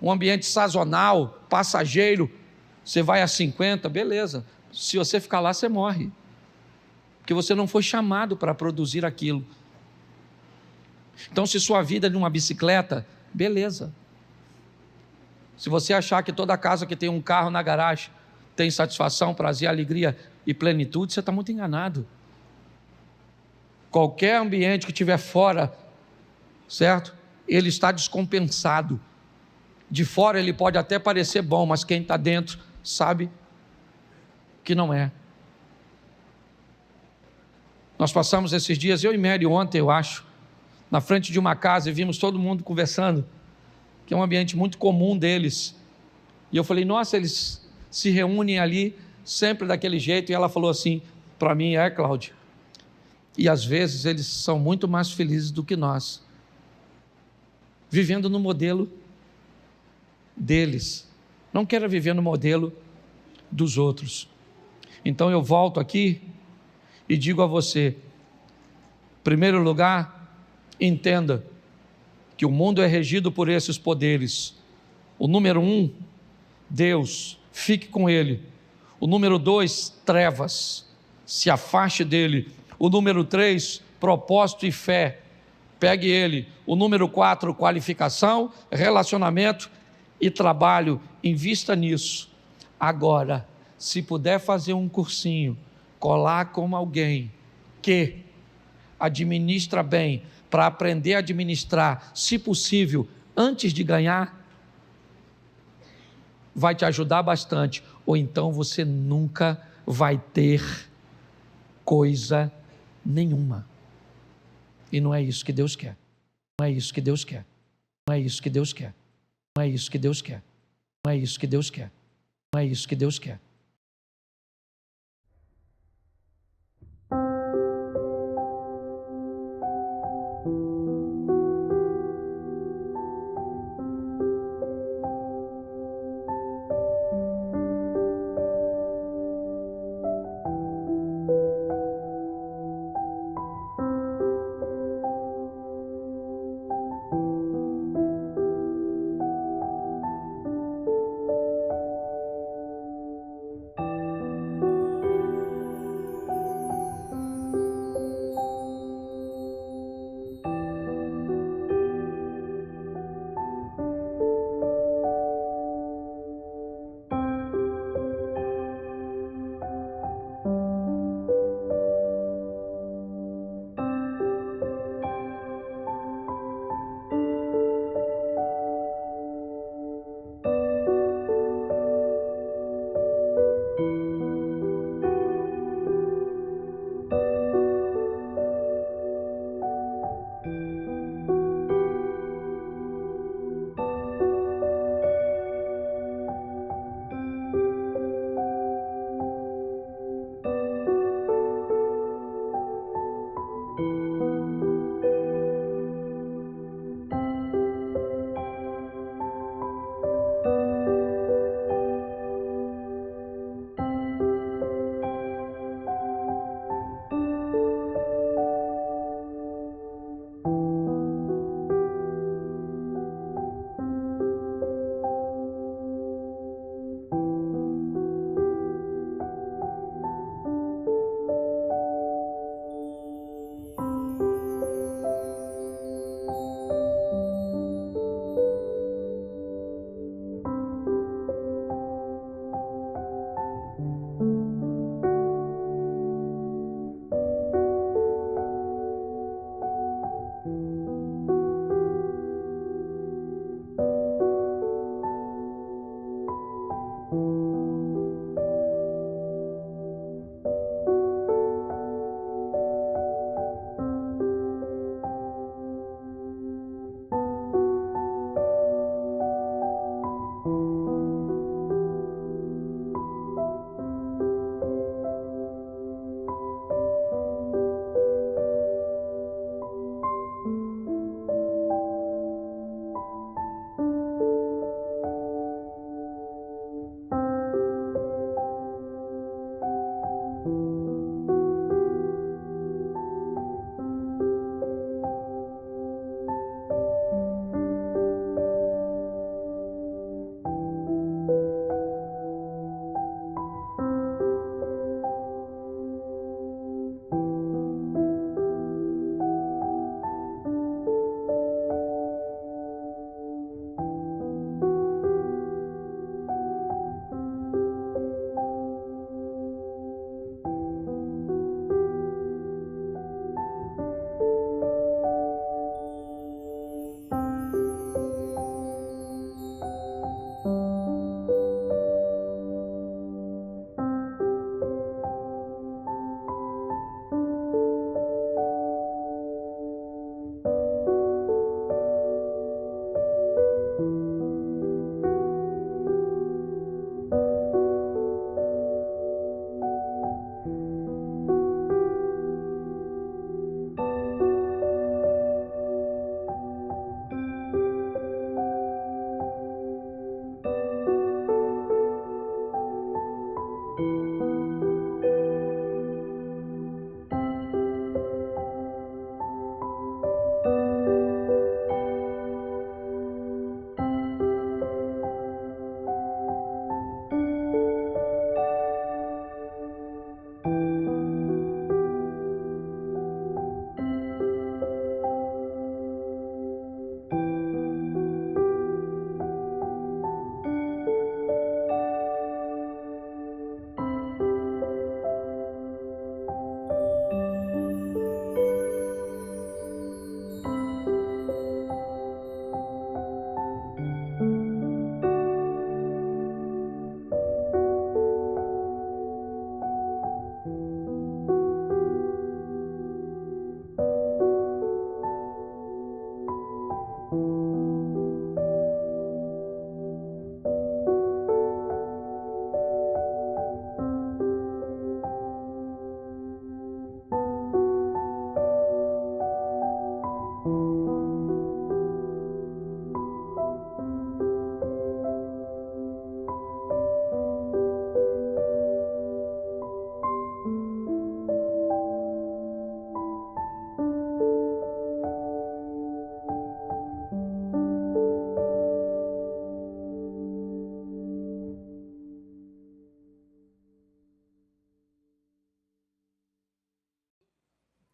um ambiente sazonal, passageiro. Você vai a 50, beleza. Se você ficar lá, você morre. Porque você não foi chamado para produzir aquilo. Então, se sua vida é numa bicicleta, beleza. Se você achar que toda casa que tem um carro na garagem tem satisfação, prazer, alegria e plenitude, você está muito enganado. Qualquer ambiente que estiver fora, certo? Ele está descompensado. De fora ele pode até parecer bom, mas quem está dentro sabe que não é. Nós passamos esses dias, eu e Mary ontem, eu acho, na frente de uma casa e vimos todo mundo conversando, que é um ambiente muito comum deles. E eu falei, nossa, eles se reúnem ali sempre daquele jeito. E ela falou assim para mim, Cláudio, e às vezes eles são muito mais felizes do que nós, vivendo no modelo deles. Não quero viver no modelo dos outros. Então eu volto aqui e digo a você, em primeiro lugar, entenda que o mundo é regido por esses poderes. O número 1, Deus, fique com Ele. O número 2, trevas, se afaste dele. O número 3, propósito e fé, pegue ele. O número 4, qualificação, relacionamento e trabalho, invista nisso. Agora, se puder fazer um cursinho, colar com alguém que administra bem, para aprender a administrar, se possível, antes de ganhar, vai te ajudar bastante, ou então você nunca vai ter coisa nenhuma. E não é isso que Deus quer. Não é isso que Deus quer. Não é isso que Deus quer. Não é isso que Deus quer. Não é isso que Deus quer. Não é isso que Deus quer.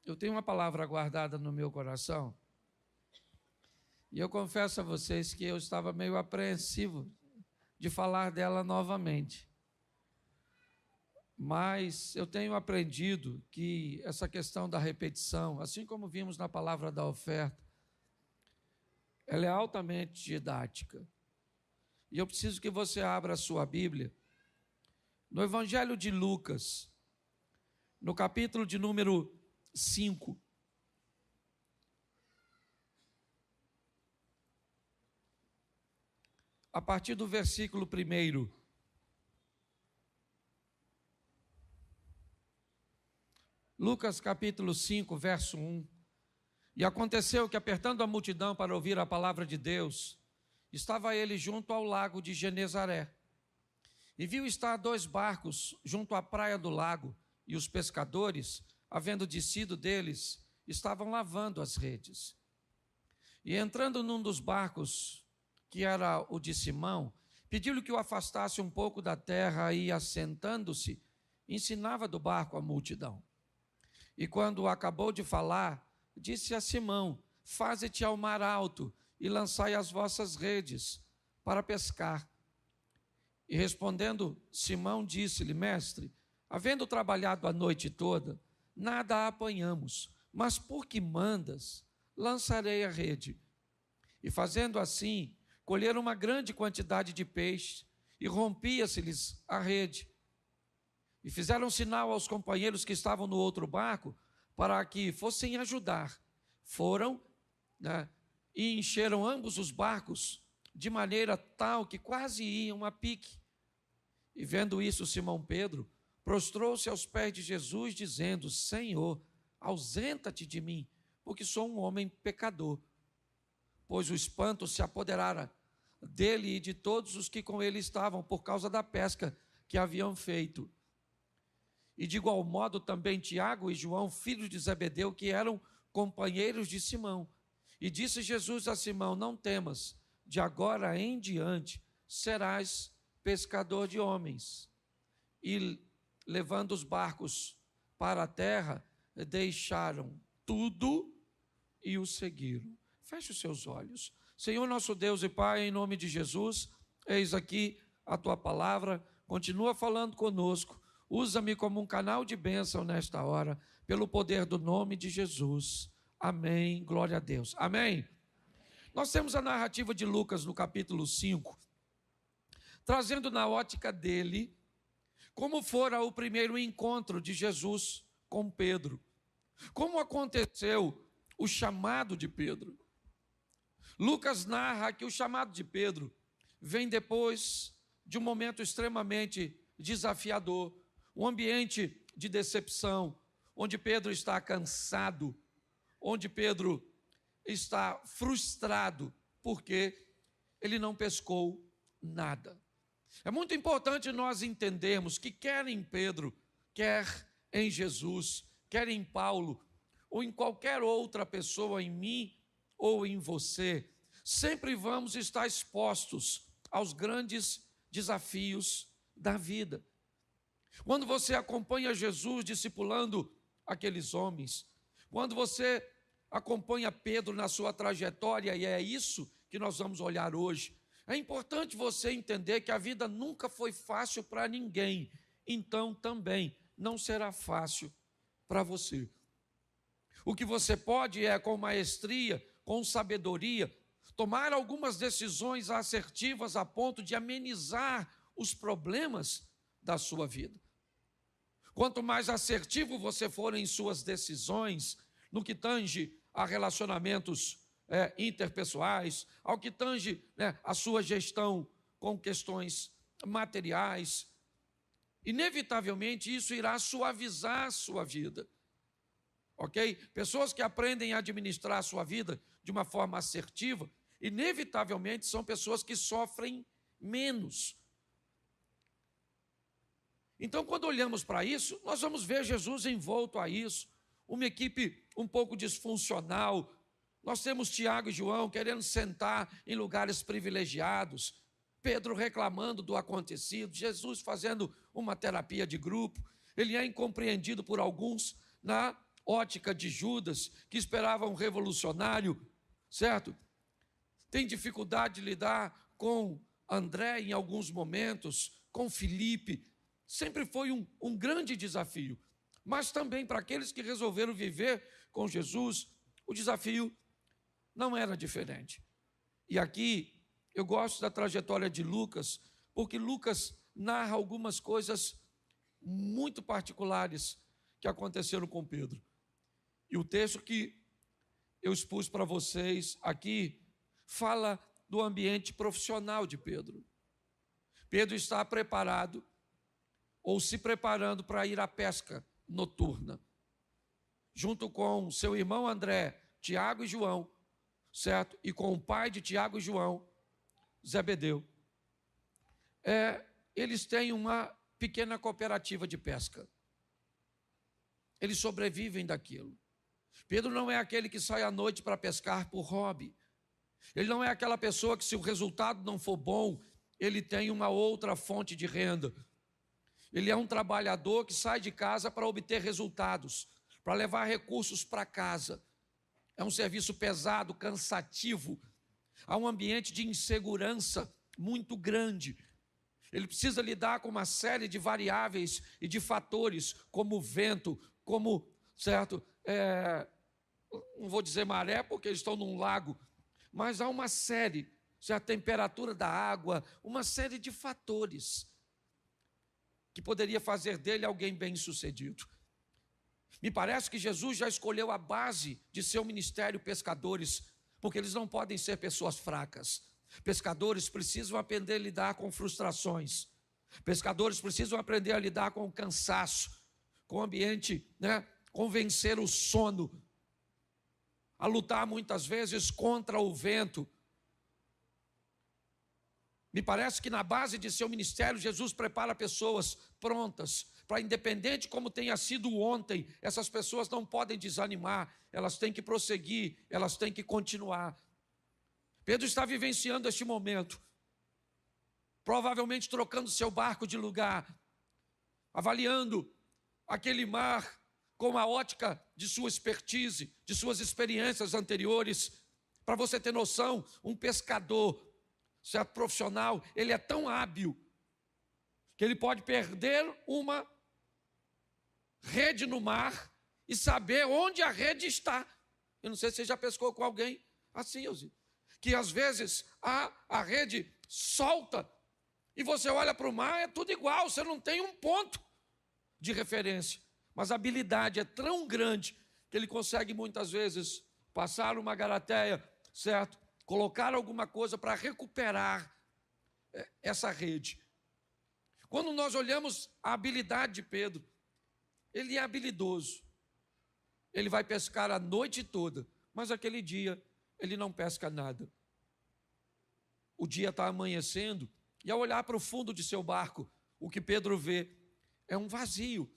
Eu tenho uma palavra guardada no meu coração e eu confesso a vocês que eu estava meio apreensivo de falar dela novamente. Mas eu tenho aprendido que essa questão da repetição, assim como vimos na palavra da oferta, ela é altamente didática. E eu preciso que você abra a sua Bíblia no Evangelho de Lucas, no capítulo de número 5. A partir do versículo 1. Lucas capítulo 5, verso 1. E aconteceu que, apertando a multidão para ouvir a palavra de Deus, estava ele junto ao lago de Genezaré. E viu estar 2 barcos junto à praia do lago, e os pescadores, havendo descido deles, estavam lavando as redes. E entrando num dos barcos, que era o de Simão, pediu-lhe que o afastasse um pouco da terra e, assentando-se, ensinava do barco a multidão. E quando acabou de falar, disse a Simão: faze-te ao mar alto e lançai as vossas redes para pescar. E respondendo, Simão disse-lhe: mestre, havendo trabalhado a noite toda, nada apanhamos, mas por que mandas, lançarei a rede. E fazendo assim, colheram uma grande quantidade de peixe, e rompia-se-lhes a rede. E fizeram sinal aos companheiros que estavam no outro barco, para que fossem ajudar. Foram, e encheram ambos os barcos, de maneira tal que quase iam a pique. E vendo isso, Simão Pedro prostrou-se aos pés de Jesus, dizendo: Senhor, ausenta-te de mim, porque sou um homem pecador. Pois o espanto se apoderara dele e de todos os que com ele estavam, por causa da pesca que haviam feito. E de igual modo também Tiago e João, filhos de Zebedeu, que eram companheiros de Simão. E disse Jesus a Simão: não temas, de agora em diante serás pescador de homens. E levando os barcos para a terra, deixaram tudo e o seguiram. Feche os seus olhos. Senhor nosso Deus e Pai, em nome de Jesus, eis aqui a Tua palavra, continua falando conosco, usa-me como um canal de bênção nesta hora, pelo poder do nome de Jesus. Amém, glória a Deus. Amém. Nós temos a narrativa de Lucas no capítulo 5, trazendo na ótica dele, como fora o primeiro encontro de Jesus com Pedro, como aconteceu o chamado de Pedro. Lucas narra que o chamado de Pedro vem depois de um momento extremamente desafiador, um ambiente de decepção, onde Pedro está cansado, onde Pedro está frustrado, porque ele não pescou nada. É muito importante nós entendermos que quer em Pedro, quer em Jesus, quer em Paulo, ou em qualquer outra pessoa, em mim ou em você, sempre vamos estar expostos aos grandes desafios da vida. Quando você acompanha Jesus discipulando aqueles homens, quando você acompanha Pedro na sua trajetória, e é isso que nós vamos olhar hoje, é importante você entender que a vida nunca foi fácil para ninguém, então também não será fácil para você. O que você pode é, com maestria, com sabedoria, tomar algumas decisões assertivas a ponto de amenizar os problemas da sua vida. Quanto mais assertivo você for em suas decisões, no que tange a relacionamentos interpessoais, ao que tange, né, a sua gestão com questões materiais, inevitavelmente isso irá suavizar a sua vida. Ok? Pessoas que aprendem a administrar a sua vida de uma forma assertiva, inevitavelmente são pessoas que sofrem menos. Então, quando olhamos para isso, nós vamos ver Jesus envolto a isso, uma equipe um pouco disfuncional. Nós temos Tiago e João querendo sentar em lugares privilegiados, Pedro reclamando do acontecido, Jesus fazendo uma terapia de grupo. Ele é incompreendido por alguns na ótica de Judas, que esperava um revolucionário, certo? Tem dificuldade de lidar com André em alguns momentos, com Filipe. Sempre foi um grande desafio. Mas também para aqueles que resolveram viver com Jesus, o desafio não era diferente. E aqui eu gosto da trajetória de Lucas, porque Lucas narra algumas coisas muito particulares que aconteceram com Pedro. E o texto que eu expus para vocês aqui fala do ambiente profissional de Pedro. Pedro está preparado ou se preparando para ir à pesca noturna, junto com seu irmão André, Tiago e João, certo? E com o pai de Tiago e João, Zebedeu. Eles têm uma pequena cooperativa de pesca. Eles sobrevivem daquilo. Pedro não é aquele que sai à noite para pescar por hobby. Ele não é aquela pessoa que, se o resultado não for bom, ele tem uma outra fonte de renda. Ele é um trabalhador que sai de casa para obter resultados, para levar recursos para casa. É um serviço pesado, cansativo. Há um ambiente de insegurança muito grande. Ele precisa lidar com uma série de variáveis e de fatores, como o vento, como, certo, não vou dizer maré, porque eles estão num lago, mas há uma série, a temperatura da água, uma série de fatores que poderia fazer dele alguém bem-sucedido. Me parece que Jesus já escolheu a base de seu ministério pescadores, porque eles não podem ser pessoas fracas. Pescadores precisam aprender a lidar com frustrações. Pescadores precisam aprender a lidar com o cansaço, com o ambiente, com vencer o sono, a lutar muitas vezes contra o vento. Me parece que na base de seu ministério, Jesus prepara pessoas prontas para, independente como tenha sido ontem, essas pessoas não podem desanimar, elas têm que prosseguir, elas têm que continuar. Pedro está vivenciando este momento, provavelmente trocando seu barco de lugar, avaliando aquele mar com a ótica de sua expertise, de suas experiências anteriores. Para você ter noção, um pescador, certo, profissional, ele é tão hábil que ele pode perder uma rede no mar e saber onde a rede está. Eu não sei se você já pescou com alguém assim, Elzi, que às vezes a rede solta e você olha para o mar, é tudo igual, você não tem um ponto de referência. Mas a habilidade é tão grande que ele consegue muitas vezes passar uma garateia, certo? Colocar alguma coisa para recuperar essa rede. Quando nós olhamos a habilidade de Pedro, ele é habilidoso. Ele vai pescar a noite toda, mas aquele dia ele não pesca nada. O dia está amanhecendo e, ao olhar para o fundo de seu barco, o que Pedro vê é um vazio.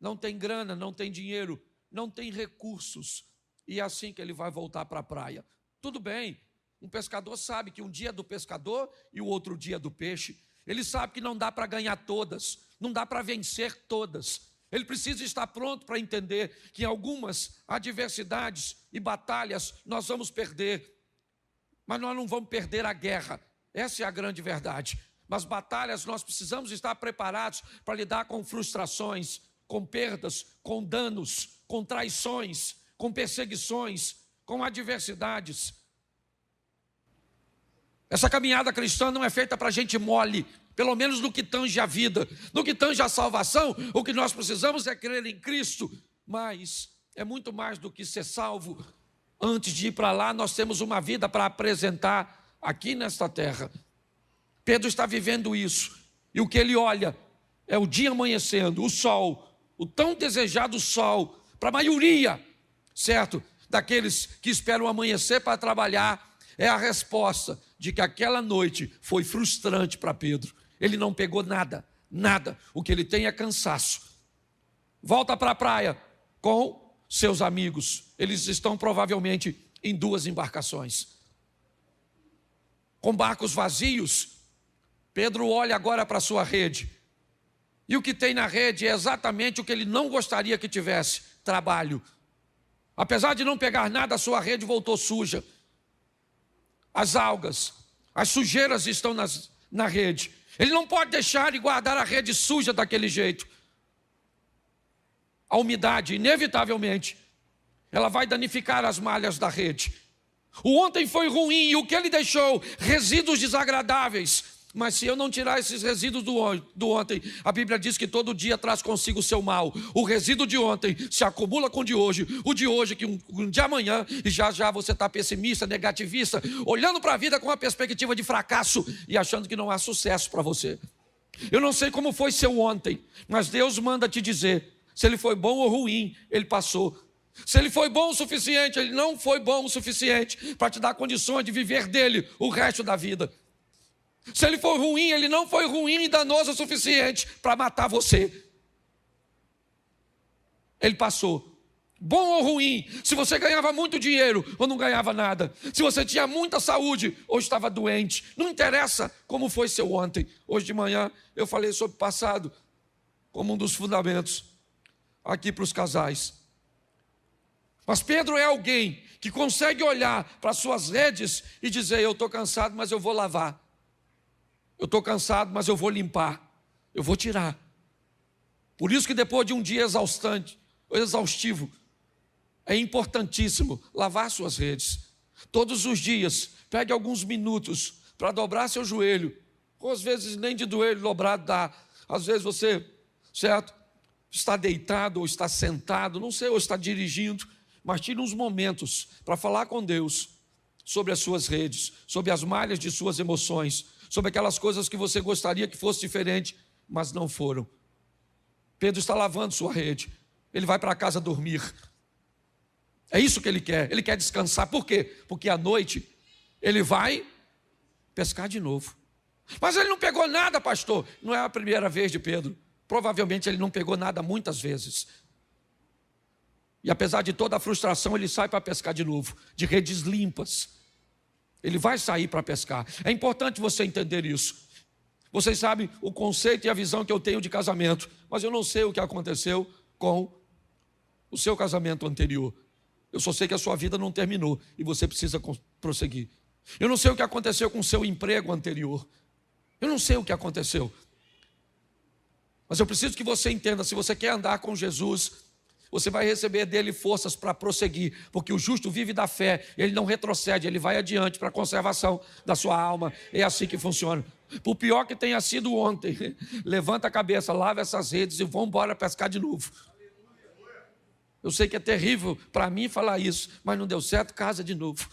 Não tem grana, não tem dinheiro, não tem recursos. E é assim que ele vai voltar para a praia. Tudo bem, um pescador sabe que um dia é do pescador e o outro dia é do peixe. Ele sabe que não dá para ganhar todas, não dá para vencer todas. Ele precisa estar pronto para entender que em algumas adversidades e batalhas nós vamos perder. Mas nós não vamos perder a guerra. Essa é a grande verdade. Mas batalhas nós precisamos estar preparados para lidar com frustrações, com perdas, com danos, com traições, com perseguições, com adversidades. Essa caminhada cristã não é feita para gente mole, pelo menos no que tange a vida. No que tange a salvação, o que nós precisamos é crer em Cristo, mas é muito mais do que ser salvo. Antes de ir para lá, nós temos uma vida para apresentar aqui nesta terra. Pedro está vivendo isso. E o que ele olha é o dia amanhecendo, o sol, o tão desejado sol, para a maioria, certo? Daqueles que esperam amanhecer para trabalhar, é a resposta de que aquela noite foi frustrante para Pedro. Ele não pegou nada, nada. O que ele tem é cansaço. Volta para a praia com seus amigos. Eles estão provavelmente em 2 embarcações. Com barcos vazios, Pedro olha agora para a sua rede. E o que tem na rede é exatamente o que ele não gostaria que tivesse: trabalho. Apesar de não pegar nada, a sua rede voltou suja. As algas, as sujeiras estão na rede. Ele não pode deixar e guardar a rede suja daquele jeito. A umidade, inevitavelmente, ela vai danificar as malhas da rede. O ontem foi ruim e o que ele deixou? Resíduos desagradáveis. Mas se eu não tirar esses resíduos do ontem, a Bíblia diz que todo dia traz consigo o seu mal. O resíduo de ontem se acumula com o de hoje que um de amanhã, e já você está pessimista, negativista, olhando para a vida com a perspectiva de fracasso e achando que não há sucesso para você. Eu não sei como foi seu ontem, mas Deus manda te dizer, se ele foi bom ou ruim, ele passou. Se ele foi bom o suficiente, ele não foi bom o suficiente para te dar condições de viver dele o resto da vida. Se ele for ruim, ele não foi ruim e danoso o suficiente para matar você. Ele passou. Bom ou ruim, se você ganhava muito dinheiro ou não ganhava nada, se você tinha muita saúde ou estava doente, não interessa como foi seu ontem. Hoje de manhã eu falei sobre o passado como um dos fundamentos aqui para os casais. Mas Pedro é alguém que consegue olhar para suas redes e dizer: eu estou cansado, mas eu vou lavar. Eu estou cansado, mas eu vou limpar. Eu vou tirar. Por isso que depois de um dia exaustivo, é importantíssimo lavar suas redes. Todos os dias, pegue alguns minutos para dobrar seu joelho. Ou às vezes nem de joelho dobrado dá. Às vezes você, certo, está deitado ou está sentado, não sei, ou está dirigindo. Mas tire uns momentos para falar com Deus sobre as suas redes, sobre as malhas de suas emoções, sobre aquelas coisas que você gostaria que fosse diferente, mas não foram. Pedro está lavando sua rede. Ele vai para casa dormir. É isso que ele quer descansar. Por quê? Porque à noite ele vai pescar de novo. Mas ele não pegou nada, pastor. Não é a primeira vez de Pedro. Provavelmente ele não pegou nada muitas vezes. E apesar de toda a frustração, ele sai para pescar de novo, de redes limpas. Ele vai sair para pescar. É importante você entender isso. Vocês sabem o conceito e a visão que eu tenho de casamento, mas eu não sei o que aconteceu com o seu casamento anterior. Eu só sei que a sua vida não terminou e você precisa prosseguir. Eu não sei o que aconteceu com o seu emprego anterior. Eu não sei o que aconteceu. Mas eu preciso que você entenda, se você quer andar com Jesus, você vai receber dele forças para prosseguir, porque o justo vive da fé, ele não retrocede, ele vai adiante para a conservação da sua alma. É assim que funciona. Por pior que tenha sido ontem, levanta a cabeça, lava essas redes e vamos embora pescar de novo. Eu sei que é terrível para mim falar isso, mas não deu certo, casa de novo.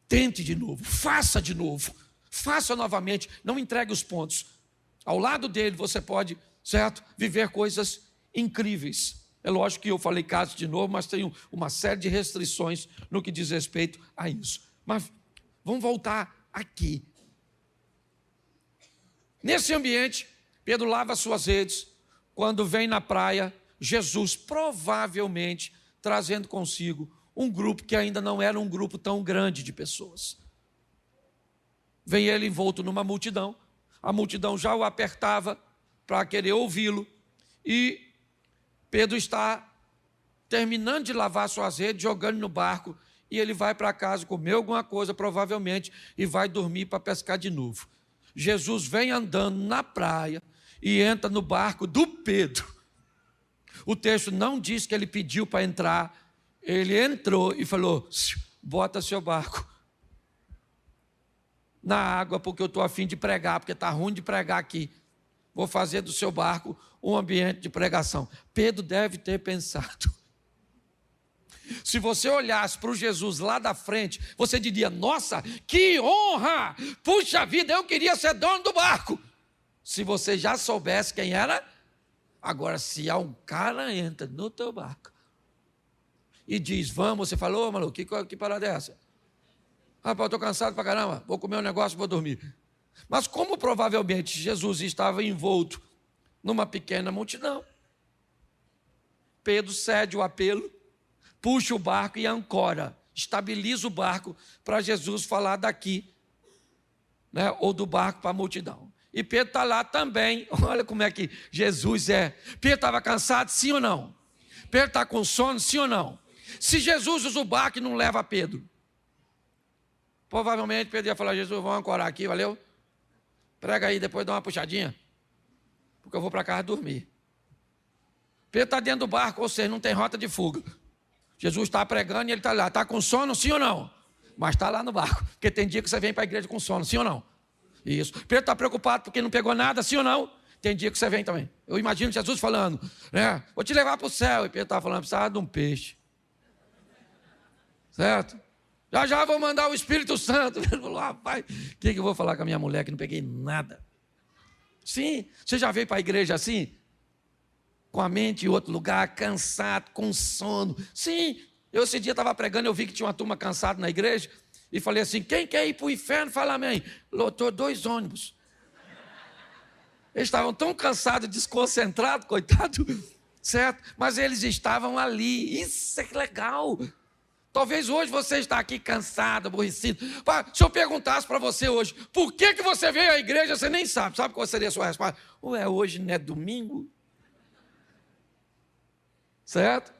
Tente de novo, faça de novo. Faça novamente, não entregue os pontos. Ao lado dele você pode, certo, viver coisas incríveis. É lógico que eu falei caso de novo, mas tenho uma série de restrições no que diz respeito a isso. Mas vamos voltar aqui. Nesse ambiente, Pedro lava suas redes. Quando vem na praia, Jesus provavelmente trazendo consigo um grupo que ainda não era um grupo tão grande de pessoas. Vem ele envolto numa multidão, a multidão já o apertava para querer ouvi-lo, e Pedro está terminando de lavar suas redes, jogando no barco, e ele vai para casa comer alguma coisa, provavelmente, e vai dormir para pescar de novo. Jesus vem andando na praia e entra no barco do Pedro. O texto não diz que ele pediu para entrar, ele entrou e falou: bota seu barco na água, porque eu estou a fim de pregar, porque está ruim de pregar aqui. vou fazer do seu barco um ambiente de pregação. Pedro deve ter pensado. Se você olhasse para o Jesus lá da frente, você diria, nossa, que honra! Puxa vida, eu queria ser dono do barco. Se você já soubesse quem era, agora se há um cara entra no teu barco e diz, vamos, você falou, maluco, que parada é essa? Rapaz, eu estou cansado pra caramba, vou comer um negócio e vou dormir. Mas como provavelmente Jesus estava envolto numa pequena multidão, Pedro cede o apelo, puxa o barco e ancora, estabiliza o barco para Jesus falar daqui, né, ou do barco para a multidão. E Pedro está lá também, olha como é que Jesus é. Pedro estava cansado, sim ou não? Pedro está com sono, sim ou não? Se Jesus usa o barco e não leva Pedro, provavelmente Pedro ia falar, Jesus, vamos ancorar aqui, valeu? Prega aí, depois dá uma puxadinha, porque eu vou para casa dormir. Pedro está dentro do barco, ou seja, não tem rota de fuga. Jesus está pregando e ele está lá, está com sono, sim ou não? Mas está lá no barco, porque tem dia que você vem para a igreja com sono, sim ou não? Isso. Pedro está preocupado porque não pegou nada, sim ou não? Tem dia que você vem também. Eu imagino Jesus falando, né? Vou te levar para o céu. E Pedro está falando, precisava de um peixe. Certo? Já vou mandar o Espírito Santo. Ele falou, rapaz, o que eu vou falar com a minha mulher que não peguei nada? Sim, você já veio para a igreja assim? Com a mente em outro lugar, cansado, com sono. Sim, eu esse dia estava pregando, eu vi que tinha uma turma cansada na igreja, e falei assim, quem quer ir para o inferno? Fala amém. Lotou 2 ônibus. Eles estavam tão cansados, desconcentrados, coitado, certo? Mas eles estavam ali, isso é que legal. Talvez hoje você está aqui cansado, aborrecido. Se eu perguntasse para você hoje, por que você veio à igreja, você nem sabe. Sabe qual seria a sua resposta? Ué, hoje não é domingo? Certo?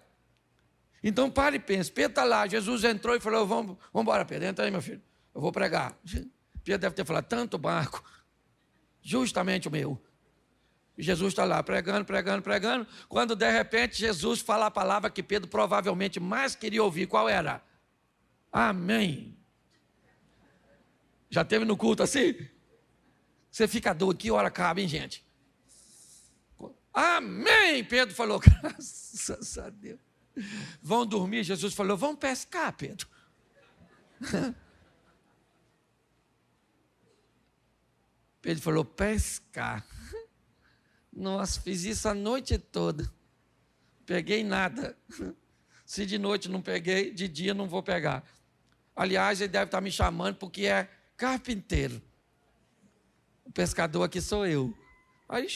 Então pare e pense. Pedro está lá, Jesus entrou e falou, vamos embora, Pedro, entra aí, meu filho. Eu vou pregar. Pedro deve ter falado, tanto barco, justamente o meu. E Jesus está lá pregando, quando de repente Jesus fala a palavra que Pedro provavelmente mais queria ouvir. Qual era? Amém. Já teve no culto assim? Você fica doido, que hora acaba, hein, gente? Amém, Pedro falou, graças a Deus. Vão dormir, Jesus falou, vamos pescar, Pedro. Pedro falou, pescar. Nossa, fiz isso a noite toda. Peguei nada. Se de noite não peguei, de dia não vou pegar. Aliás, ele deve estar me chamando porque é carpinteiro. O pescador aqui sou eu. Aí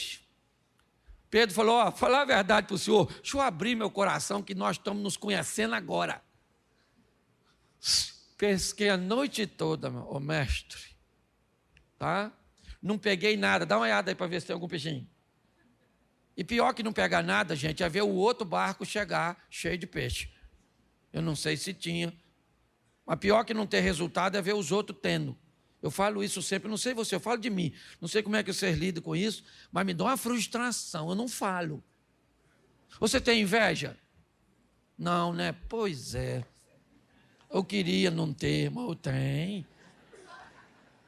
Pedro falou, ó, falar a verdade para o senhor, deixa eu abrir meu coração que nós estamos nos conhecendo agora. Pesquei a noite toda, ô mestre. Tá? Não peguei nada. Dá uma olhada aí para ver se tem algum peixinho. E pior que não pegar nada, gente, é ver o outro barco chegar cheio de peixe. Eu não sei se tinha. Mas pior que não ter resultado é ver os outros tendo. Eu falo isso sempre, não sei você, eu falo de mim. Não sei como é que vocês lidam com isso, mas me dá uma frustração, eu não falo. Você tem inveja? Não, né? Pois é. Eu queria não ter, mas eu tenho.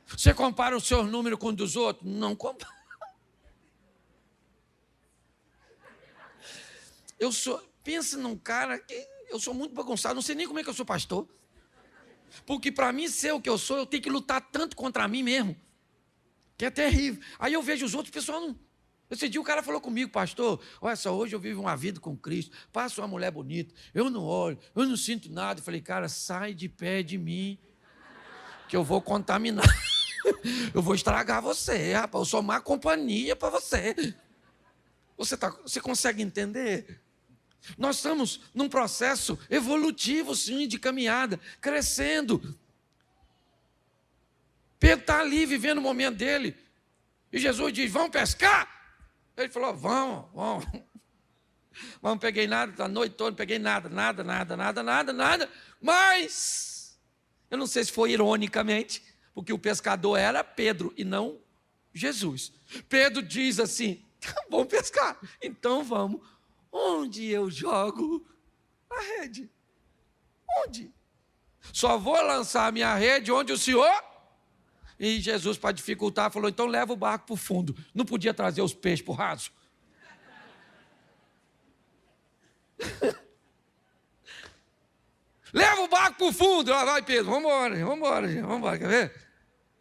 Você compara o seu número com o dos outros? Não compara. Pensa num cara que eu sou muito bagunçado, não sei nem como é que eu sou pastor. Porque para mim ser o que eu sou, eu tenho que lutar tanto contra mim mesmo, que é terrível. Aí eu vejo os outros, pessoal não... Esse dia o cara falou comigo, pastor, olha só, hoje eu vivo uma vida com Cristo, passo uma mulher bonita, eu não olho, eu não sinto nada. Eu falei, cara, sai de pé de mim, que eu vou contaminar. Eu vou estragar você, rapaz, eu sou má companhia para você. Você consegue entender? Nós estamos num processo evolutivo, sim, de caminhada, crescendo. Pedro está ali vivendo o momento dele. E Jesus diz, vamos pescar? Ele falou, vamos. Mas não peguei nada, a noite toda não peguei nada. Mas, eu não sei se foi ironicamente, porque o pescador era Pedro e não Jesus. Pedro diz assim, vamos pescar, então vamos. Onde eu jogo a rede? Onde? Só vou lançar a minha rede onde o Senhor E Jesus, para dificultar, falou, então leva o barco para o fundo. Não podia trazer os peixes para o raso? Leva o barco para o fundo. Lá vai, Pedro, vamos embora, gente, vamos embora, quer ver?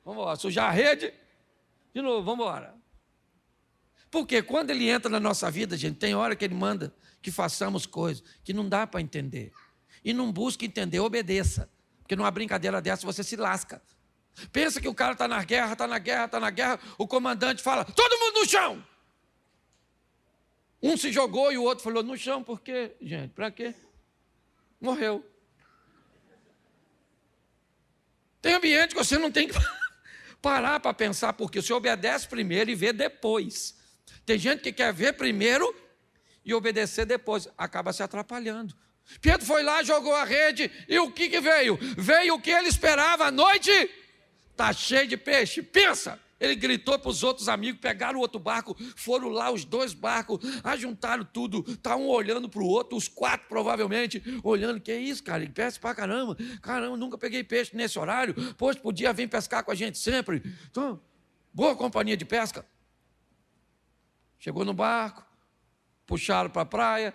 Vamos embora, sujar a rede, de novo, vamos embora. Porque quando ele entra na nossa vida, gente, tem hora que ele manda que façamos coisas que não dá para entender. E não busque entender, obedeça. Porque numa brincadeira dessa você se lasca. Pensa que o cara está na guerra, o comandante fala, todo mundo no chão! Um se jogou e o outro falou, no chão, por quê, gente? Para quê? Morreu. Tem ambiente que você não tem que parar para pensar, porque você obedece primeiro e vê depois. Tem gente que quer ver primeiro e obedecer depois, acaba se atrapalhando. Pedro foi lá, jogou a rede, e o que veio? Veio o que ele esperava, a noite está cheia de peixe. Pensa, ele gritou para os outros amigos, pegaram o outro barco, foram lá os 2 barcos, ajuntaram tudo, está um olhando para o outro, os 4 provavelmente, olhando, que é isso, cara, peixe para caramba, nunca peguei peixe nesse horário, poxa, podia vir pescar com a gente sempre. Então, boa companhia de pesca. Chegou no barco, puxaram para a praia.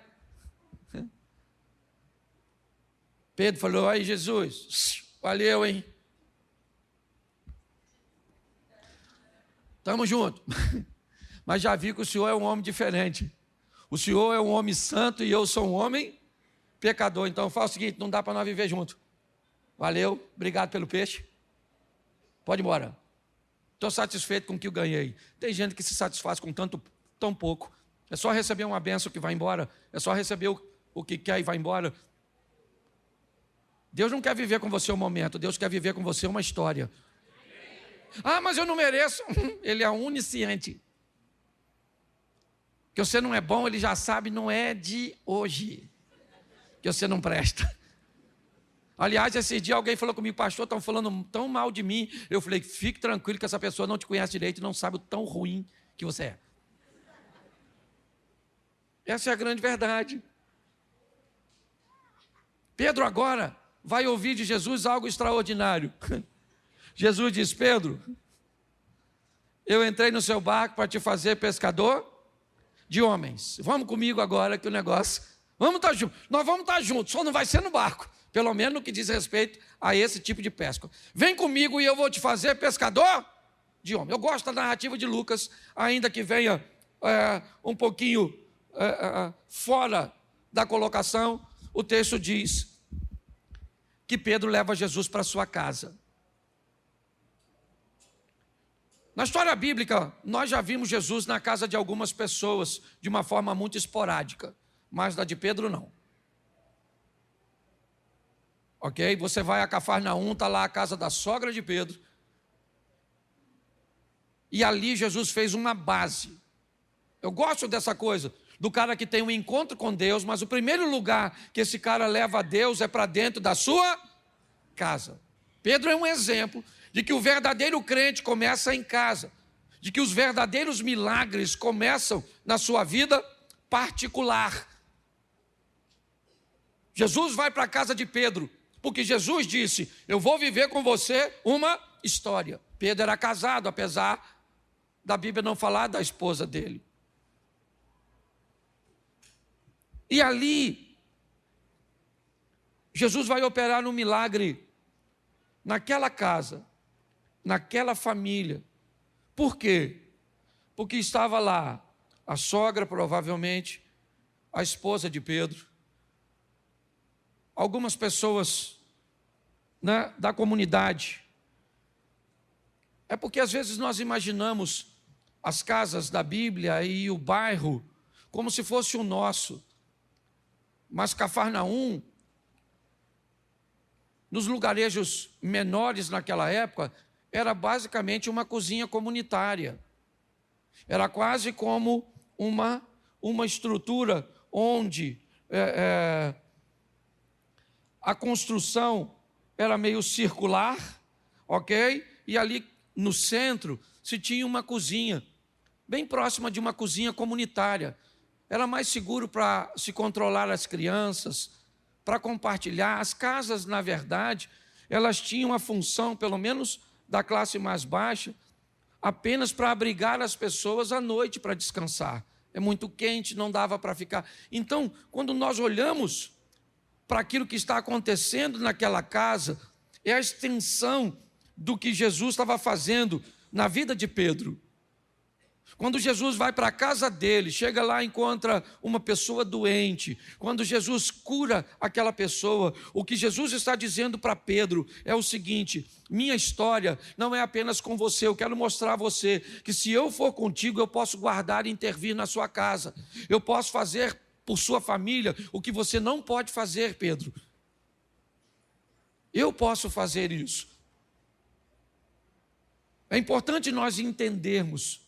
Pedro falou, aí Jesus, valeu, hein? Estamos juntos. Mas já vi que o Senhor é um homem diferente. O Senhor é um homem santo e eu sou um homem pecador. Então fala o seguinte, não dá para nós viver junto. Valeu, obrigado pelo peixe. Pode ir embora. Estou satisfeito com o que eu ganhei. Tem gente que se satisfaz com tão pouco. É só receber uma bênção que vai embora. É só receber o que quer e vai embora. Deus não quer viver com você um momento. Deus quer viver com você uma história. Ah, mas eu não mereço. Ele é onisciente. Que você não é bom, ele já sabe, não é de hoje. Que você não presta. Aliás, esse dia alguém falou comigo, pastor, estão falando tão mal de mim. Eu falei, fique tranquilo que essa pessoa não te conhece direito e não sabe o tão ruim que você é. Essa é a grande verdade. Pedro agora vai ouvir de Jesus algo extraordinário. Jesus diz, Pedro, eu entrei no seu barco para te fazer pescador de homens. Vamos comigo agora que o negócio... Vamos estar juntos. Nós vamos estar juntos, só não vai ser no barco. Pelo menos no que diz respeito a esse tipo de pesca. Vem comigo e eu vou te fazer pescador de homens. Eu gosto da narrativa de Lucas, ainda que venha um pouquinho fora da colocação. O texto diz que Pedro leva Jesus para sua casa. Na história bíblica, nós já vimos Jesus na casa de algumas pessoas de uma forma muito esporádica, mas na de Pedro não. Ok? Você vai a Cafarnaum, está lá a casa da sogra de Pedro, e ali Jesus fez uma base. Eu gosto dessa coisa, do cara que tem um encontro com Deus, mas o primeiro lugar que esse cara leva a Deus é para dentro da sua casa. Pedro é um exemplo de que o verdadeiro crente começa em casa, de que os verdadeiros milagres começam na sua vida particular. Jesus vai para a casa de Pedro, porque Jesus disse, eu vou viver com você uma história. Pedro era casado, apesar da Bíblia não falar da esposa dele. E ali, Jesus vai operar um milagre naquela casa, naquela família. Por quê? Porque estava lá a sogra, provavelmente, a esposa de Pedro, algumas pessoas, né, da comunidade. É porque às vezes nós imaginamos as casas da Bíblia e o bairro como se fosse o nosso. Mas Cafarnaum, nos lugarejos menores naquela época, era basicamente uma cozinha comunitária. Era quase como uma estrutura onde a construção era meio circular, ok? E ali no centro se tinha uma cozinha, bem próxima de uma cozinha comunitária. Era mais seguro para se controlar as crianças, para compartilhar. As casas, na verdade, elas tinham a função, pelo menos da classe mais baixa apenas para abrigar as pessoas à noite para descansar. É muito quente, não dava para ficar. Então, quando nós olhamos para aquilo que está acontecendo naquela casa, é a extensão do que Jesus estava fazendo na vida de Pedro. Quando Jesus vai para a casa dele, chega lá e encontra uma pessoa doente. Quando Jesus cura aquela pessoa, o que Jesus está dizendo para Pedro é o seguinte: minha história não é apenas com você, eu quero mostrar a você que se eu for contigo, eu posso guardar e intervir na sua casa. Eu posso fazer por sua família o que você não pode fazer, Pedro. Eu posso fazer isso. É importante nós entendermos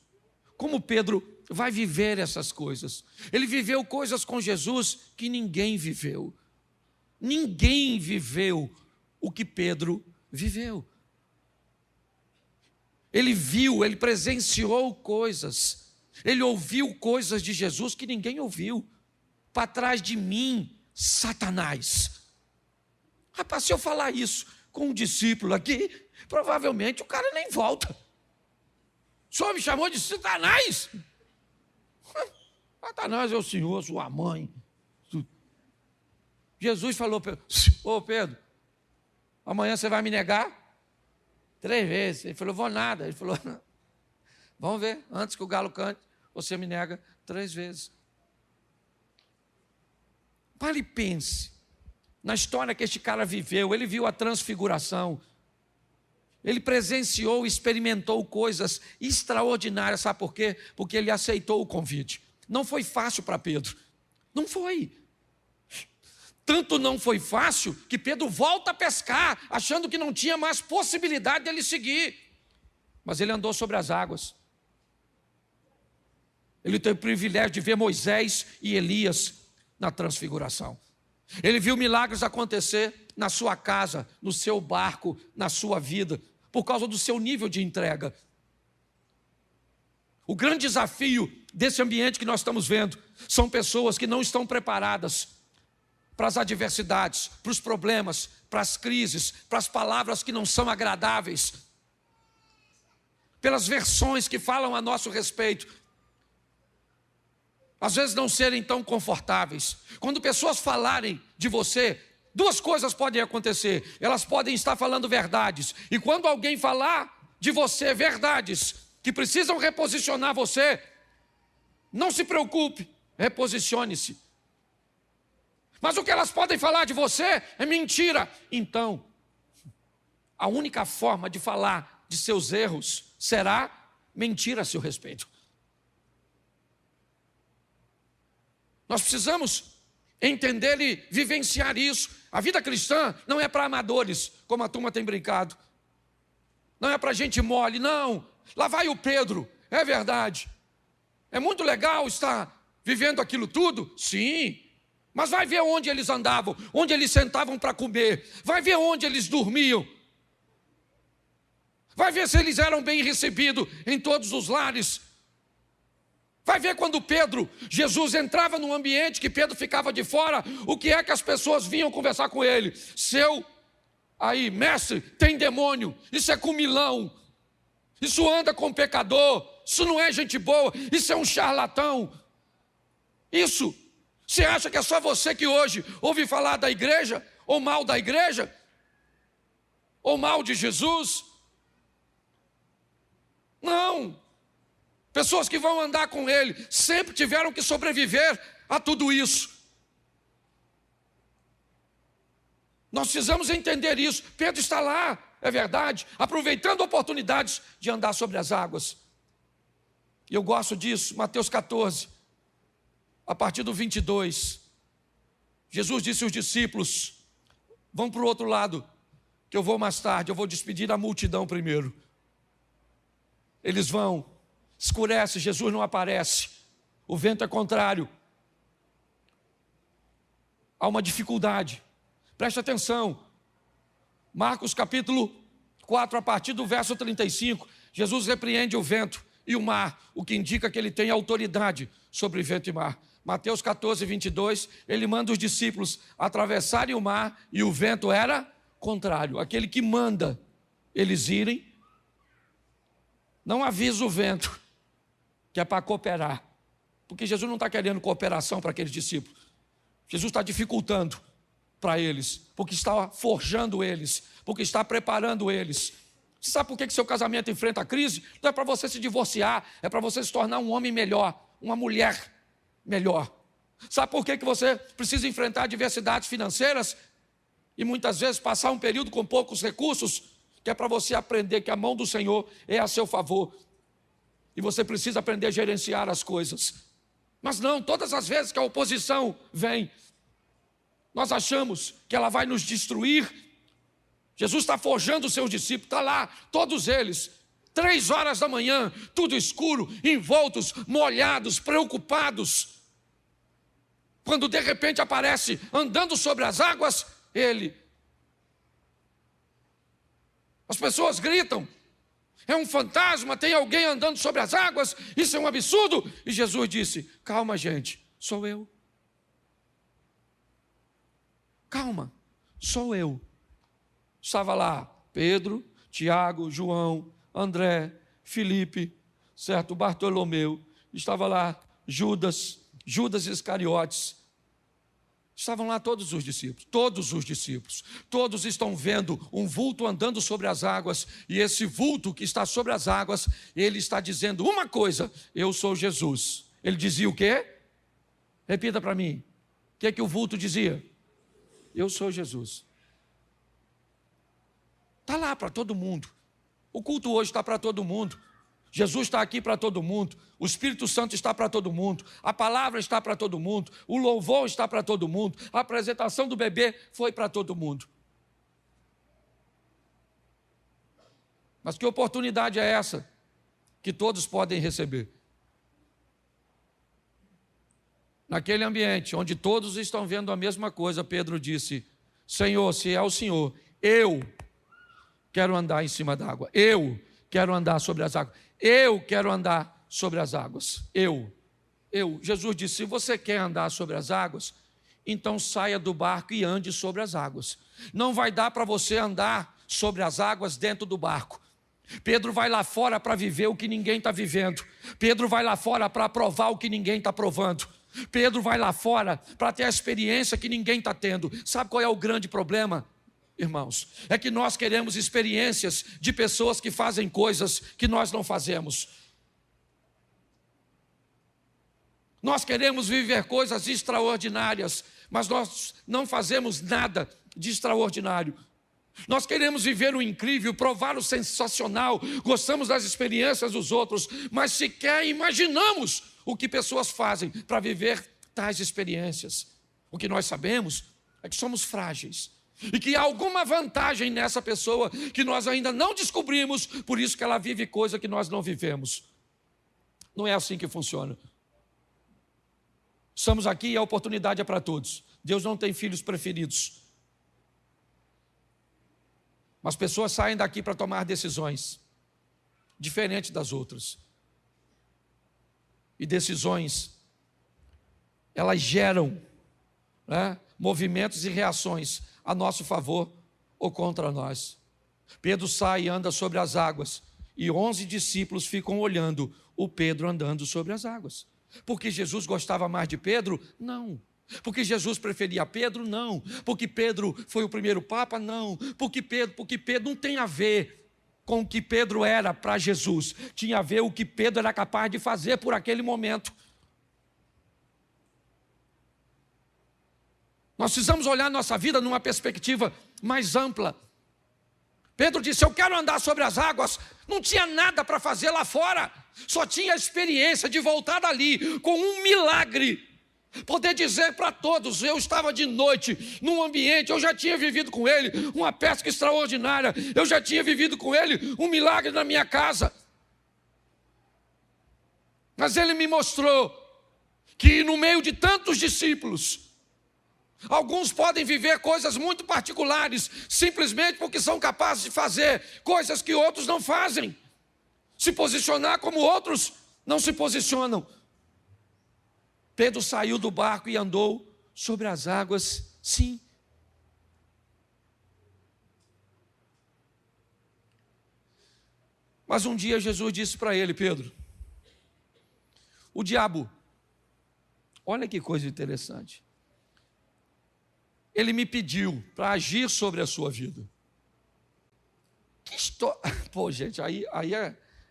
como Pedro vai viver essas coisas. Ele viveu coisas com Jesus que ninguém viveu. Ninguém viveu o que Pedro viveu. Ele viu, ele presenciou coisas. Ele ouviu coisas de Jesus que ninguém ouviu. Para trás de mim, Satanás. Rapaz, se eu falar isso com um discípulo aqui, provavelmente o cara nem volta. O senhor me chamou de Satanás? Satanás é o senhor, sua mãe. Jesus falou: ô Pedro, amanhã você vai me negar 3 vezes. Ele falou: vou nada. Ele falou: vamos ver, antes que o galo cante, você me nega 3 vezes. Pare e pense na história que este cara viveu. Ele viu a transfiguração. Ele presenciou, experimentou coisas extraordinárias. Sabe por quê? Porque ele aceitou o convite. Não foi fácil para Pedro. Não foi. Tanto não foi fácil que Pedro volta a pescar, achando que não tinha mais possibilidade dele seguir. Mas ele andou sobre as águas. Ele teve o privilégio de ver Moisés e Elias na transfiguração. Ele viu milagres acontecer na sua casa, no seu barco, na sua vida, por causa do seu nível de entrega. O grande desafio desse ambiente que nós estamos vendo são pessoas que não estão preparadas para as adversidades, para os problemas, para as crises, para as palavras que não são agradáveis, pelas versões que falam a nosso respeito, às vezes não serem tão confortáveis. Quando pessoas falarem de você, 2 coisas podem acontecer. Elas podem estar falando verdades, e quando alguém falar de você verdades que precisam reposicionar você, não se preocupe, reposicione-se. Mas o que elas podem falar de você é mentira. Então, a única forma de falar de seus erros será mentir a seu respeito. Nós precisamos entender e vivenciar isso. A vida cristã não é para amadores, como a turma tem brincado. Não é para gente mole, não. Lá vai o Pedro, é verdade. É muito legal estar vivendo aquilo tudo? Sim. Mas vai ver onde eles andavam, onde eles sentavam para comer. Vai ver onde eles dormiam. Vai ver se eles eram bem recebidos em todos os lares. Vai ver quando Jesus entrava num ambiente que Pedro ficava de fora, o que é que as pessoas vinham conversar com ele? Mestre, tem demônio, isso é comilão, isso anda com pecador, isso não é gente boa, isso é um charlatão. Isso, você acha que é só você que hoje ouve falar da igreja, ou mal da igreja, ou mal de Jesus? Não. Pessoas que vão andar com ele sempre tiveram que sobreviver a tudo isso. Nós precisamos entender isso. Pedro está lá, é verdade, aproveitando oportunidades de andar sobre as águas. E eu gosto disso, Mateus 14, a partir do 22. Jesus disse aos discípulos: vão para o outro lado, que eu vou mais tarde, eu vou despedir a multidão primeiro. Eles vão, escurece, Jesus não aparece, o vento é contrário, há uma dificuldade. Preste atenção, Marcos capítulo 4, a partir do verso 35, Jesus repreende o vento e o mar, o que indica que ele tem autoridade sobre vento e mar. Mateus 14, 22, ele manda os discípulos atravessarem o mar e o vento era contrário. Aquele que manda eles irem Não avisa o vento, que é para cooperar. Porque Jesus não está querendo cooperação para aqueles discípulos. Jesus está dificultando para eles, porque está forjando eles, porque está preparando eles. Sabe por que seu casamento enfrenta crise? Não é para você se divorciar, é para você se tornar um homem melhor, uma mulher melhor. Sabe por que você precisa enfrentar adversidades financeiras e muitas vezes passar um período com poucos recursos? Que é para você aprender que a mão do Senhor é a seu favor. E você precisa aprender a gerenciar as coisas. Mas não, todas as vezes que a oposição vem, nós achamos que ela vai nos destruir. Jesus está forjando os seus discípulos, está lá, todos eles, 3 horas da manhã, tudo escuro, envoltos, molhados, preocupados. Quando de repente aparece andando sobre as águas, ele. As pessoas gritam, é um fantasma, tem alguém andando sobre as águas, isso é um absurdo. E Jesus disse, calma gente, sou eu. Calma, sou eu. Estava lá Pedro, Tiago, João, André, Filipe, certo? Bartolomeu, estava lá Judas Iscariotes. Estavam lá todos os discípulos, todos estão vendo um vulto andando sobre as águas, e esse vulto que está sobre as águas, ele está dizendo uma coisa, eu sou Jesus. Ele dizia o quê? Repita para mim, o que é que o vulto dizia? Eu sou Jesus. Está lá para todo mundo, o culto hoje está para todo mundo, Jesus está aqui para todo mundo, o Espírito Santo está para todo mundo, a palavra está para todo mundo, o louvor está para todo mundo, a apresentação do bebê foi para todo mundo. Mas que oportunidade é essa que todos podem receber? Naquele ambiente onde todos estão vendo a mesma coisa, Pedro disse, Senhor, se é o Senhor, eu quero andar em cima da água, eu quero andar sobre as águas. Eu quero andar sobre as águas. Jesus disse, se você quer andar sobre as águas, então saia do barco e ande sobre as águas. Não vai dar para você andar sobre as águas dentro do barco. Pedro vai lá fora para viver o que ninguém está vivendo. Pedro vai lá fora para provar o que ninguém está provando. Pedro vai lá fora para ter a experiência que ninguém está tendo. Sabe qual é o grande problema? Irmãos, é que nós queremos experiências de pessoas que fazem coisas que nós não fazemos. Nós queremos viver coisas extraordinárias, mas nós não fazemos nada de extraordinário. Nós queremos viver o incrível, provar o sensacional, gostamos das experiências dos outros, mas sequer imaginamos o que pessoas fazem para viver tais experiências. O que nós sabemos é que somos frágeis. E que há alguma vantagem nessa pessoa que nós ainda não descobrimos, por isso que ela vive coisa que nós não vivemos. Não é assim que funciona. Estamos aqui e a oportunidade é para todos. Deus não tem filhos preferidos. Mas pessoas saem daqui para tomar decisões diferentes das outras. E decisões, elas geram, né, movimentos e reações a nosso favor ou contra nós. Pedro sai e anda sobre as águas, e 11 discípulos ficam olhando o Pedro andando sobre as águas. Porque Jesus gostava mais de Pedro? Não. Porque Jesus preferia Pedro? Não. Porque Pedro foi o primeiro papa? Não. Porque Pedro não tem a ver com o que Pedro era para Jesus. Tinha a ver o que Pedro era capaz de fazer por aquele momento. Nós precisamos olhar nossa vida numa perspectiva mais ampla. Pedro disse, eu quero andar sobre as águas. Não tinha nada para fazer lá fora. Só tinha a experiência de voltar dali com um milagre. Poder dizer para todos, eu estava de noite num ambiente, eu já tinha vivido com ele uma pesca extraordinária. Eu já tinha vivido com ele um milagre na minha casa. Mas ele me mostrou que no meio de tantos discípulos, alguns podem viver coisas muito particulares, simplesmente porque são capazes de fazer coisas que outros não fazem. Se posicionar como outros não se posicionam. Pedro saiu do barco e andou sobre as águas, sim. Mas um dia Jesus disse para ele: Pedro, o diabo, olha que coisa interessante, ele me pediu para agir sobre a sua vida. Pô, gente, aí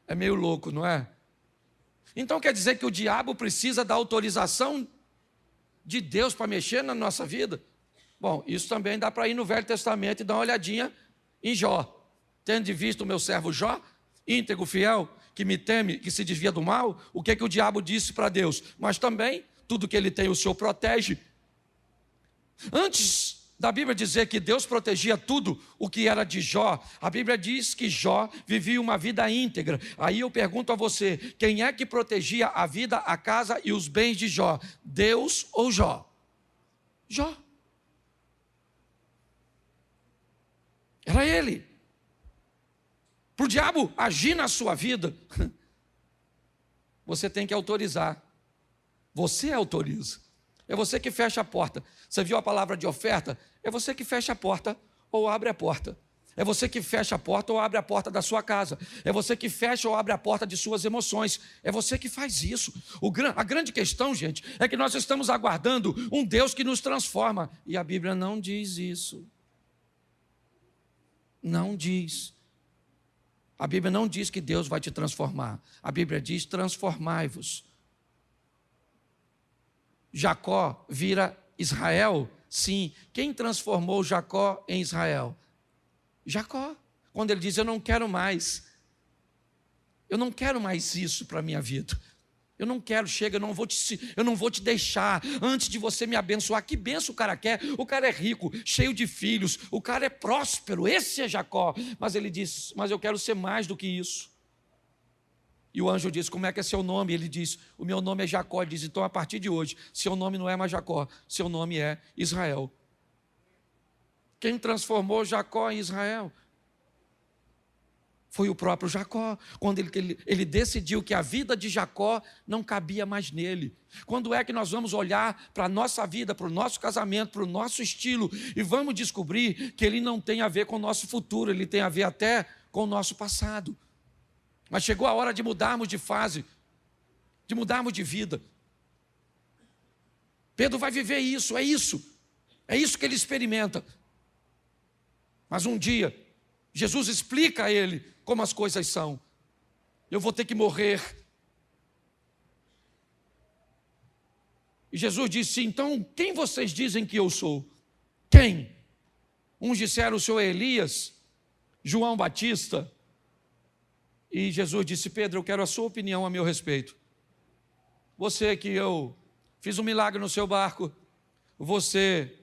é meio louco, não é? Então quer dizer que o diabo precisa da autorização de Deus para mexer na nossa vida? Bom, isso também dá para ir no Velho Testamento e dar uma olhadinha em Jó. Tendo visto o meu servo Jó, íntegro, fiel, que me teme, que se desvia do mal, o que o diabo disse para Deus? Mas também, tudo que ele tem, o Senhor protege. Antes da Bíblia dizer que Deus protegia tudo o que era de Jó, a Bíblia diz que Jó vivia uma vida íntegra. Aí eu pergunto a você, quem é que protegia a vida, a casa e os bens de Jó? Deus ou Jó? Jó. Era ele. Para o diabo agir na sua vida, você tem que autorizar. Você autoriza. É você que fecha a porta. Você viu a palavra de oferta? É você que fecha a porta ou abre a porta. É você que fecha a porta ou abre a porta da sua casa. É você que fecha ou abre a porta de suas emoções. É você que faz isso. A grande questão, gente, é que nós estamos aguardando um Deus que nos transforma. E a Bíblia não diz isso. Não diz. A Bíblia não diz que Deus vai te transformar. A Bíblia diz: transformai-vos. Jacó vira Israel? Sim. Quem transformou Jacó em Israel? Jacó. Quando ele diz: eu não quero mais isso para a minha vida. Eu não quero, chega, eu não vou te deixar antes de você me abençoar. Que benção o cara quer? O cara é rico, cheio de filhos, o cara é próspero, esse é Jacó. Mas ele diz: mas eu quero ser mais do que isso. E o anjo diz: como é que é seu nome? Ele diz: o meu nome é Jacó. Ele diz: então a partir de hoje, seu nome não é mais Jacó, seu nome é Israel. Quem transformou Jacó em Israel foi o próprio Jacó, quando ele decidiu que a vida de Jacó não cabia mais nele. Quando é que nós vamos olhar para a nossa vida, para o nosso casamento, para o nosso estilo, e vamos descobrir que ele não tem a ver com o nosso futuro, ele tem a ver até com o nosso passado. Mas chegou a hora de mudarmos de fase, de mudarmos de vida. Pedro vai viver isso, é isso que ele experimenta. Mas um dia, Jesus explica a ele como as coisas são. Eu vou ter que morrer. E Jesus disse: então, quem vocês dizem que eu sou? Quem? Uns disseram: o senhor é Elias, João Batista. E Jesus disse: Pedro, eu quero a sua opinião a meu respeito. Você que eu fiz um milagre no seu barco, você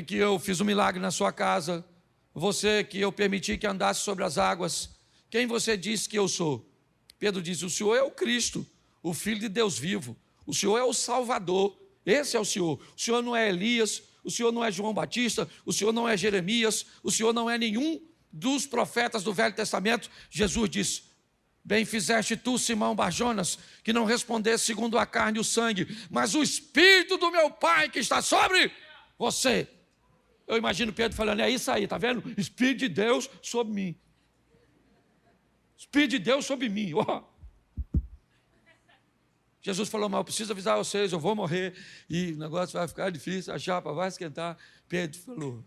que eu fiz um milagre na sua casa, você que eu permiti que andasse sobre as águas, quem você diz que eu sou? Pedro disse: o Senhor é o Cristo, o Filho de Deus vivo, o Senhor é o Salvador, esse é o Senhor não é Elias, o Senhor não é João Batista, o Senhor não é Jeremias, o Senhor não é nenhum dos profetas do Velho Testamento. Jesus disse: bem fizeste tu, Simão Barjonas, que não respondesse segundo a carne e o sangue, mas o Espírito do meu Pai que está sobre você. Eu imagino Pedro falando: é isso aí, está vendo? Espírito de Deus sobre mim. Espírito de Deus sobre mim. Oh. Jesus falou: mas eu preciso avisar vocês, eu vou morrer e o negócio vai ficar difícil, a chapa vai esquentar. Pedro falou: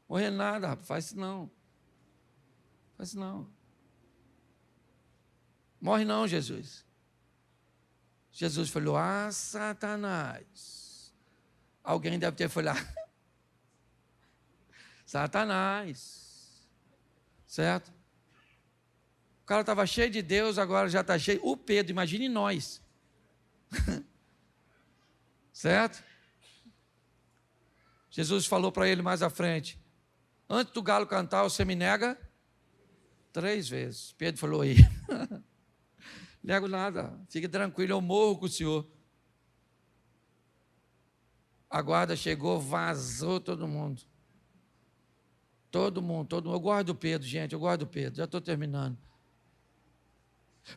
morrer nada, rapaz, faz isso não. Faz isso não. Morre não, Jesus. Jesus falou: ah, Satanás. Alguém deve ter falado: Satanás. Certo? O cara estava cheio de Deus, agora já está cheio. O Pedro, imagine nós. Certo? Jesus falou para ele mais à frente: antes do galo cantar, você me nega 3 vezes. Pedro falou: aí, nego nada, fique tranquilo, eu morro com o senhor. A guarda chegou, vazou todo mundo. Todo mundo. Eu gosto do Pedro, gente, eu gosto do Pedro, já estou terminando.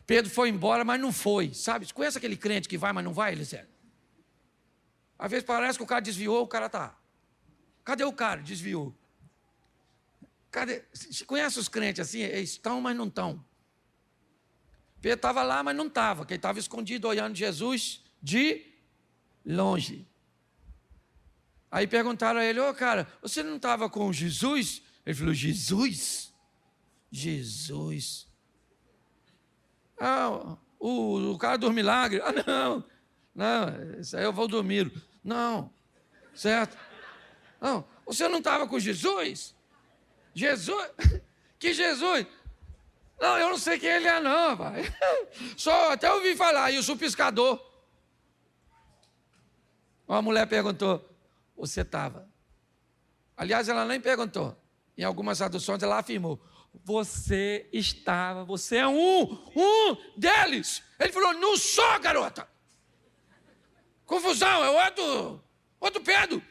Pedro foi embora, mas não foi, sabe? Você conhece aquele crente que vai, mas não vai, Eliseu? Às vezes parece que o cara desviou, o cara está. Cadê o cara? Desviou. Cadê? Você conhece os crentes assim? Eles estão, mas não estão. Pedro estava lá, mas não estava, quem estava escondido olhando Jesus de longe. Aí perguntaram a ele, cara, você não estava com Jesus? Ele falou, Jesus? Jesus. O cara do milagre. Não, isso aí é o Valdomiro. Não, certo? Não, você não estava com Jesus? Jesus? Que Jesus? Não, eu não sei quem ele é não, pai. Só até ouvi falar, e eu sou pescador. Uma mulher perguntou, você estava? Aliás, ela nem perguntou. Em algumas traduções ela afirmou, você estava, você é um deles. Ele falou, não sou, garota. Confusão, é outro Pedro.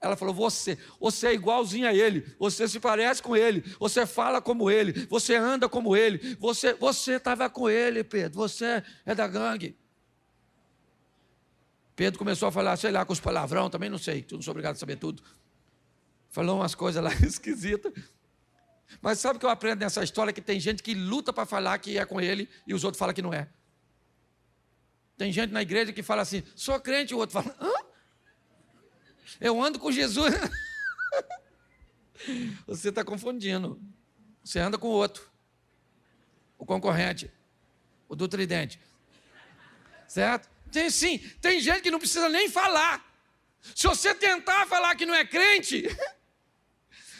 Ela falou, você é igualzinho a ele, você se parece com ele, você fala como ele, você anda como ele, você estava com ele, Pedro, você é da gangue. Pedro começou a falar, sei lá, com os palavrão, também não sei, não sou obrigado a saber tudo. Falou umas coisas lá esquisitas. Mas sabe o que eu aprendo nessa história? Que tem gente que luta para falar que é com ele e os outros falam que não é. Tem gente na igreja que fala assim, sou crente, e o outro fala, hã? Eu ando com Jesus. Você está confundindo. Você anda com o outro. O concorrente. O do tridente. Certo? Tem gente que não precisa nem falar. Se você tentar falar que não é crente,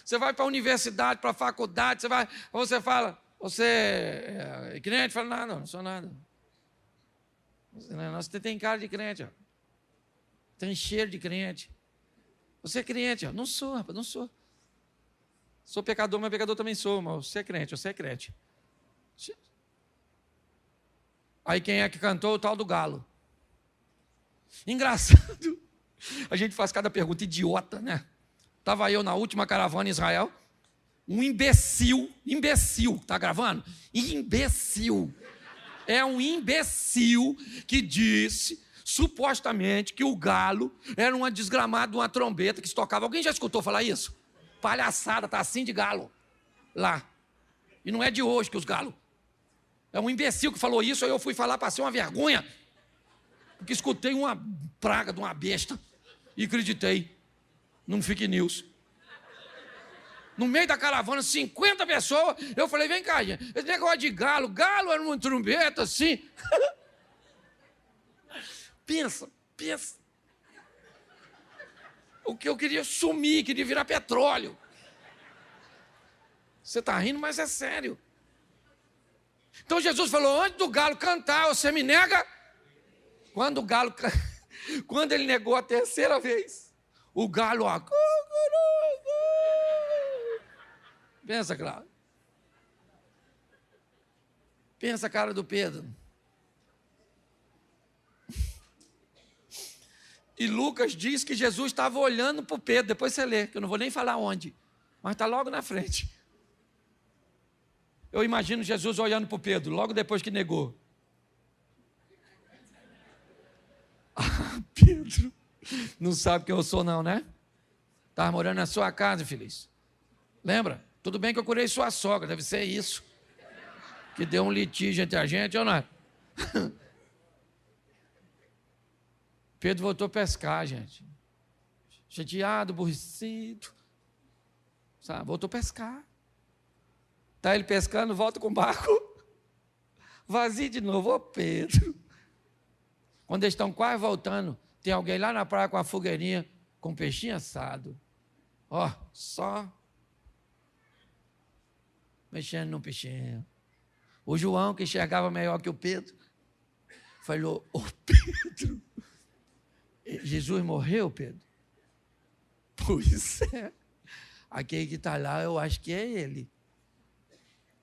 você vai para a universidade, para a faculdade, você fala, você é crente? Fala, não sou nada. Você tem cara de crente, ó. Tem cheiro de crente. Você é crente, ó. Não sou, rapaz, não sou. Sou pecador, mas pecador também sou, mas você é crente. Aí quem é que cantou? O tal do galo. Engraçado. A gente faz cada pergunta idiota, né? Estava eu na última caravana em Israel, um imbecil, tá gravando? Imbecil. É um imbecil que disse, supostamente, que o galo era uma desgramada de uma trombeta que se tocava. Alguém já escutou falar isso? Palhaçada, tá assim de galo lá. E não é de hoje que os galos. É um imbecil que falou isso, aí eu fui falar, passei uma vergonha, porque escutei uma praga de uma besta e acreditei num fake news. No meio da caravana, 50 pessoas, eu falei, vem cá, gente, esse negócio de galo era uma trombeta assim. Pensa. O que eu queria sumir, queria virar petróleo. Você está rindo, mas é sério. Então Jesus falou, antes do galo cantar, você me nega? Quando ele negou a terceira vez, o galo, ó, pensa, claro. Pensa a cara do Pedro. E Lucas diz que Jesus estava olhando para o Pedro, depois você lê, que eu não vou nem falar onde, mas está logo na frente. Eu imagino Jesus olhando para o Pedro, logo depois que negou. Pedro, não sabe quem eu sou não, né? Estava morando na sua casa, infeliz. Lembra? Tudo bem que eu curei sua sogra, deve ser isso. Que deu um litígio entre a gente, ou não é? Pedro voltou a pescar, gente. Chateado, aborrecido. Sabe? Voltou a pescar. Está ele pescando, volta com o barco. Vazio de novo, ô Pedro. Quando eles estão quase voltando, tem alguém lá na praia com a fogueirinha, com peixinho assado. Ó, só mexendo no peixinho. O João, que enxergava melhor que o Pedro, falou, ô Pedro, Jesus morreu, Pedro? Pois é. Aquele que está lá, eu acho que é ele.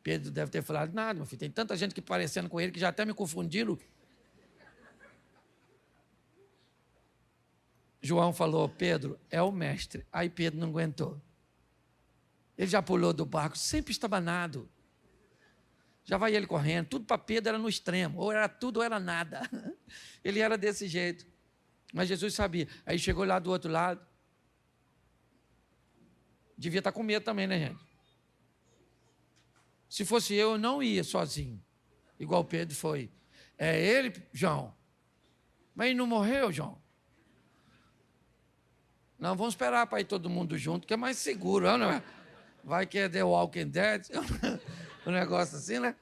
Pedro deve ter falado, nada, meu filho, tem tanta gente que parecendo com ele que já até me confundiram. João falou, Pedro, é o mestre. Aí Pedro não aguentou. Ele já pulou do barco, sempre estabanado. Já vai ele correndo, tudo para Pedro era no extremo, ou era tudo ou era nada. Ele era desse jeito. Mas Jesus sabia. Aí chegou lá do outro lado. Devia estar com medo também, né, gente? Se fosse eu não ia sozinho. igual Pedro foi. É ele, João? Mas ele não morreu, João? Não, vamos esperar para ir todo mundo junto, que é mais seguro, não é? Vai que é The Walking Dead, um negócio assim, né?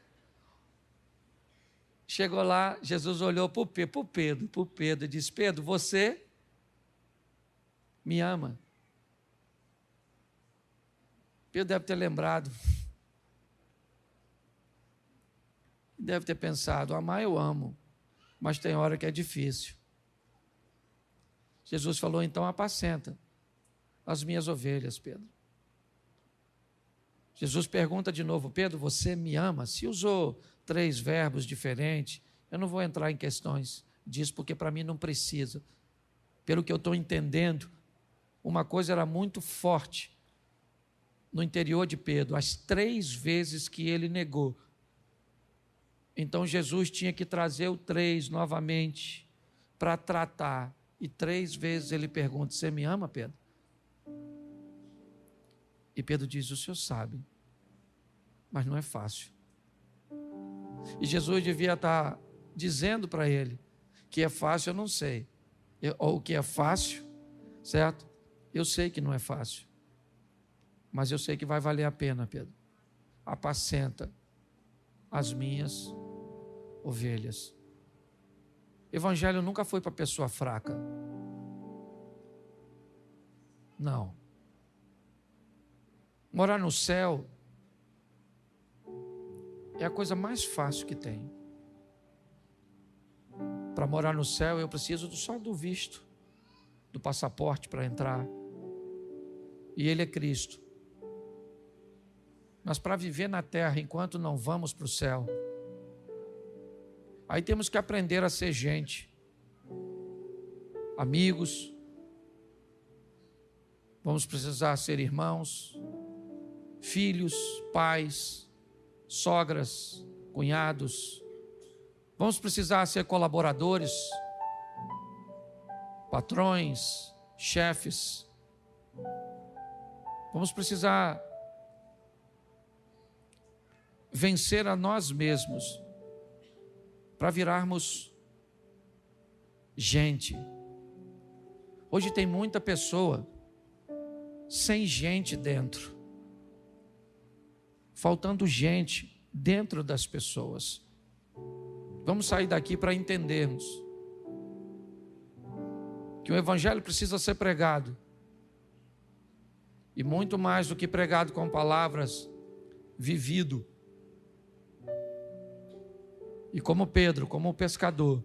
Chegou lá, Jesus olhou para o Pedro, e disse: Pedro, você me ama? Pedro deve ter lembrado, deve ter pensado: amar eu amo, mas tem hora que é difícil. Jesus falou: então apacenta as minhas ovelhas, Pedro. Jesus pergunta de novo: Pedro, você me ama? Se usou 3 verbos diferentes, eu não vou entrar em questões disso, porque para mim não precisa. Pelo que eu estou entendendo, uma coisa era muito forte no interior de Pedro, as 3 vezes que ele negou. Então Jesus tinha que trazer o 3 novamente para tratar. E 3 vezes ele pergunta: você me ama, Pedro? E Pedro diz: o senhor sabe, mas não é fácil. E Jesus devia estar dizendo para ele que é fácil, eu não sei. Ou o que é fácil, certo? Eu sei que não é fácil. Mas eu sei que vai valer a pena, Pedro. Apacenta as minhas ovelhas. Evangelho nunca foi para pessoa fraca. Não. Morar no céu é a coisa mais fácil que tem. Para morar no céu eu preciso só do visto, do passaporte para entrar. E Ele é Cristo. Mas para viver na terra enquanto não vamos para o céu, aí temos que aprender a ser gente, amigos, vamos precisar ser irmãos, filhos, pais, sogras, cunhados, vamos precisar ser colaboradores, patrões, chefes, vamos precisar vencer a nós mesmos para virarmos gente. Hoje tem muita pessoa sem gente dentro, faltando gente dentro das pessoas. Vamos sair daqui para entendermos que o Evangelho precisa ser pregado, e muito mais do que pregado com palavras, vivido. E como Pedro, como o pescador,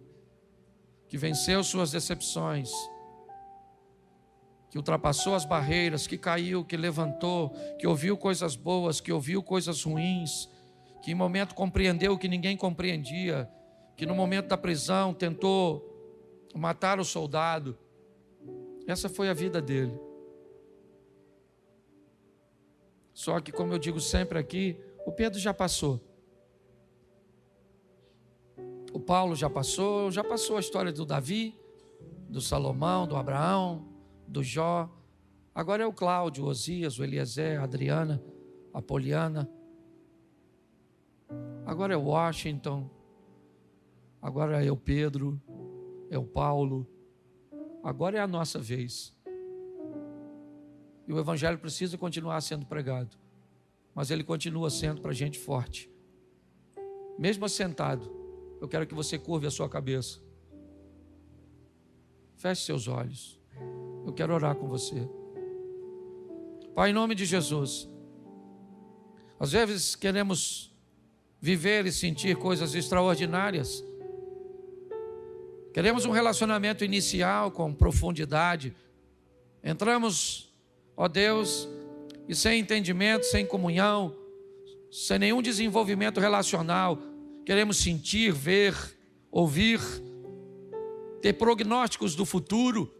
que venceu suas decepções, que ultrapassou as barreiras, que caiu, que levantou, que ouviu coisas boas, que ouviu coisas ruins, que em momento compreendeu o que ninguém compreendia, que no momento da prisão tentou matar o soldado. Essa foi a vida dele. Só que, como eu digo sempre aqui, o Pedro já passou. O Paulo já passou a história do Davi, do Salomão, do Abraão, do Jó. Agora é o Cláudio, o Osias, o Eliezer, a Adriana, a Poliana. Agora é o Washington. Agora é o Pedro, é o Paulo. Agora é a nossa vez. E o Evangelho precisa continuar sendo pregado. Mas ele continua sendo para gente forte. Mesmo assentado, eu quero que você curve a sua cabeça. Feche seus olhos. Eu quero orar com você. Pai, em nome de Jesus. Às vezes queremos viver e sentir coisas extraordinárias. Queremos um relacionamento inicial com profundidade. Entramos, ó Deus, e sem entendimento, sem comunhão, sem nenhum desenvolvimento relacional, queremos sentir, ver, ouvir, ter prognósticos do futuro.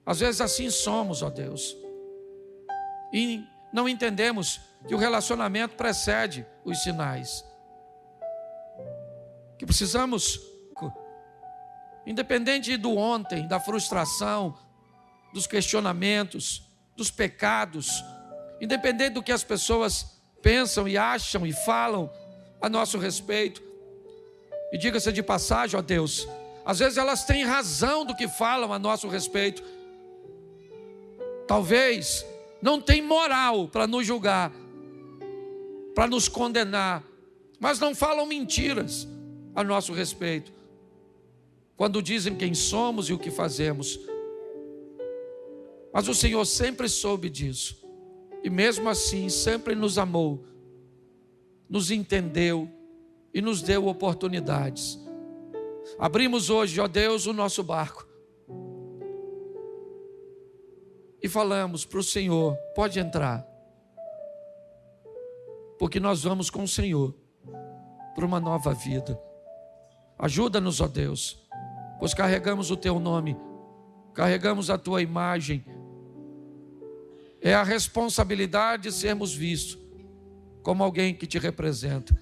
Às vezes assim somos, ó Deus, e não entendemos que o relacionamento precede os sinais, que precisamos, independente do ontem, da frustração, dos questionamentos, dos pecados, independente do que as pessoas pensam e acham e falam, a nosso respeito. E diga-se de passagem, ó Deus, às vezes elas têm razão do que falam a nosso respeito. Talvez não tem moral para nos julgar, para nos condenar, mas não falam mentiras a nosso respeito, quando dizem quem somos e o que fazemos. Mas o Senhor sempre soube disso, e mesmo assim sempre nos amou, nos entendeu e nos deu oportunidades. Abrimos hoje, ó Deus, o nosso barco e falamos para o Senhor: pode entrar, porque nós vamos com o Senhor para uma nova vida. Ajuda-nos, ó Deus, pois carregamos o Teu nome, carregamos a Tua imagem. É a responsabilidade de sermos vistos como alguém que Te representa.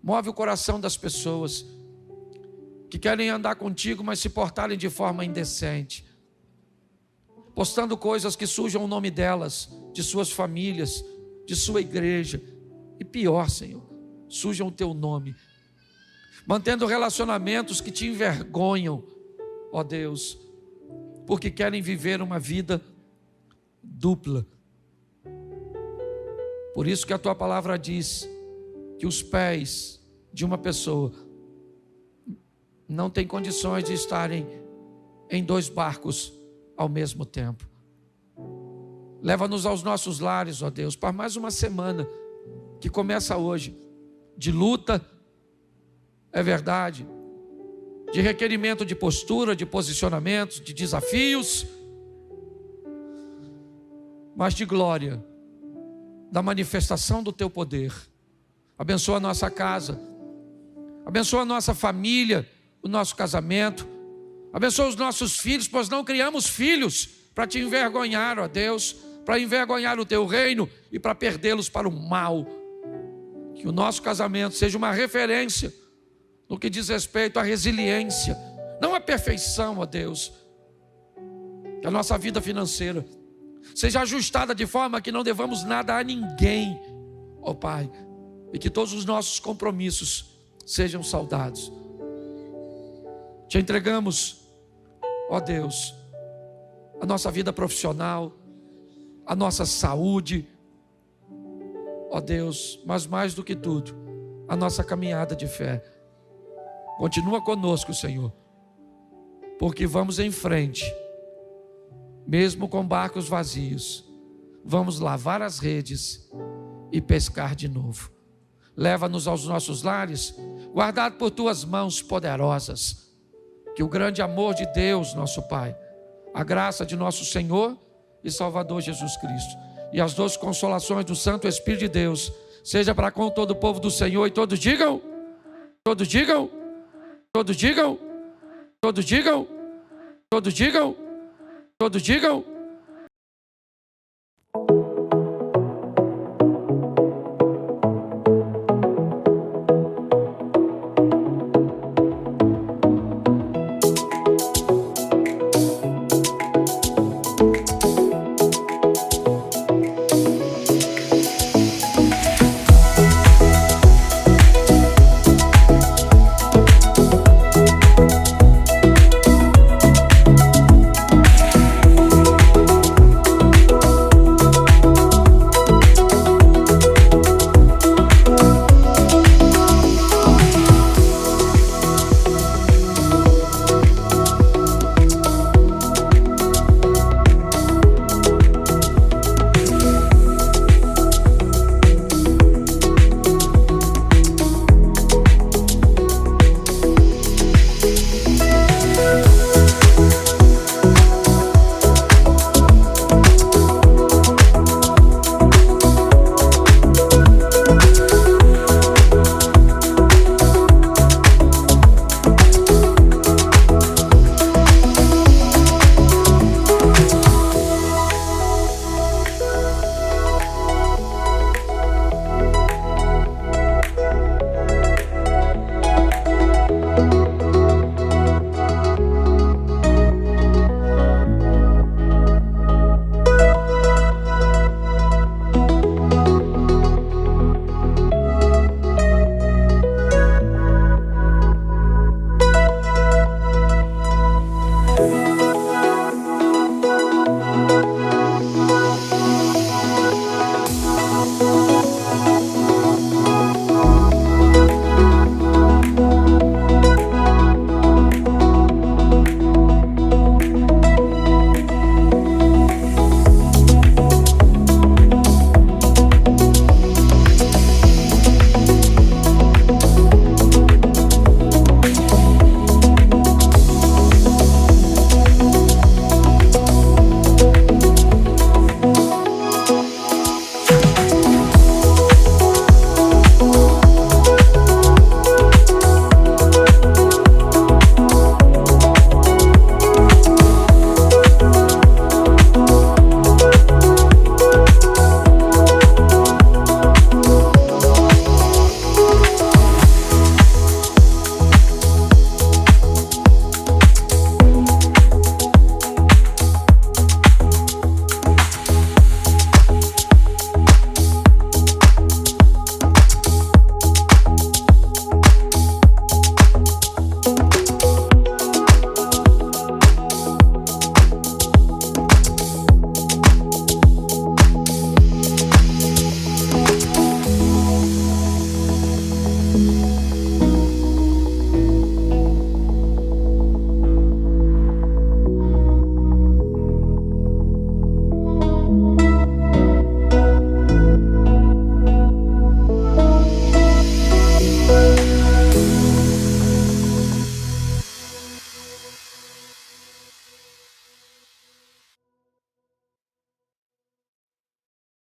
Move o coração das pessoas que querem andar contigo, mas se portarem de forma indecente, postando coisas que sujam o nome delas, de suas famílias, de sua igreja, e pior, Senhor, sujam o Teu nome, mantendo relacionamentos que Te envergonham, ó Deus, porque querem viver uma vida dupla. Por isso que a Tua palavra diz que os pés de uma pessoa não têm condições de estarem em 2 barcos ao mesmo tempo. Leva-nos aos nossos lares, ó Deus, para mais uma semana que começa hoje, de luta, é verdade, de requerimento de postura, de posicionamentos, de desafios, mas de glória, da manifestação do Teu poder. Abençoa a nossa casa, abençoa a nossa família, o nosso casamento, abençoa os nossos filhos, pois não criamos filhos para Te envergonhar, ó Deus, para envergonhar o Teu reino e para perdê-los para o mal. Que o nosso casamento seja uma referência no que diz respeito à resiliência, não à perfeição, ó Deus. Que a nossa vida financeira seja ajustada de forma que não devamos nada a ninguém, ó Pai, e que todos os nossos compromissos sejam saudados. Te entregamos, ó Deus, a nossa vida profissional, a nossa saúde, ó Deus, mas mais do que tudo, a nossa caminhada de fé. Continua conosco, Senhor, porque vamos em frente, mesmo com barcos vazios, vamos lavar as redes e pescar de novo. Leva-nos aos nossos lares, guardado por Tuas mãos poderosas. Que o grande amor de Deus, nosso Pai, a graça de nosso Senhor e Salvador Jesus Cristo e as doces consolações do Santo Espírito de Deus seja para com todo o povo do Senhor. E todos digam, todos digam, todos digam, todos digam, todos digam, todos digam.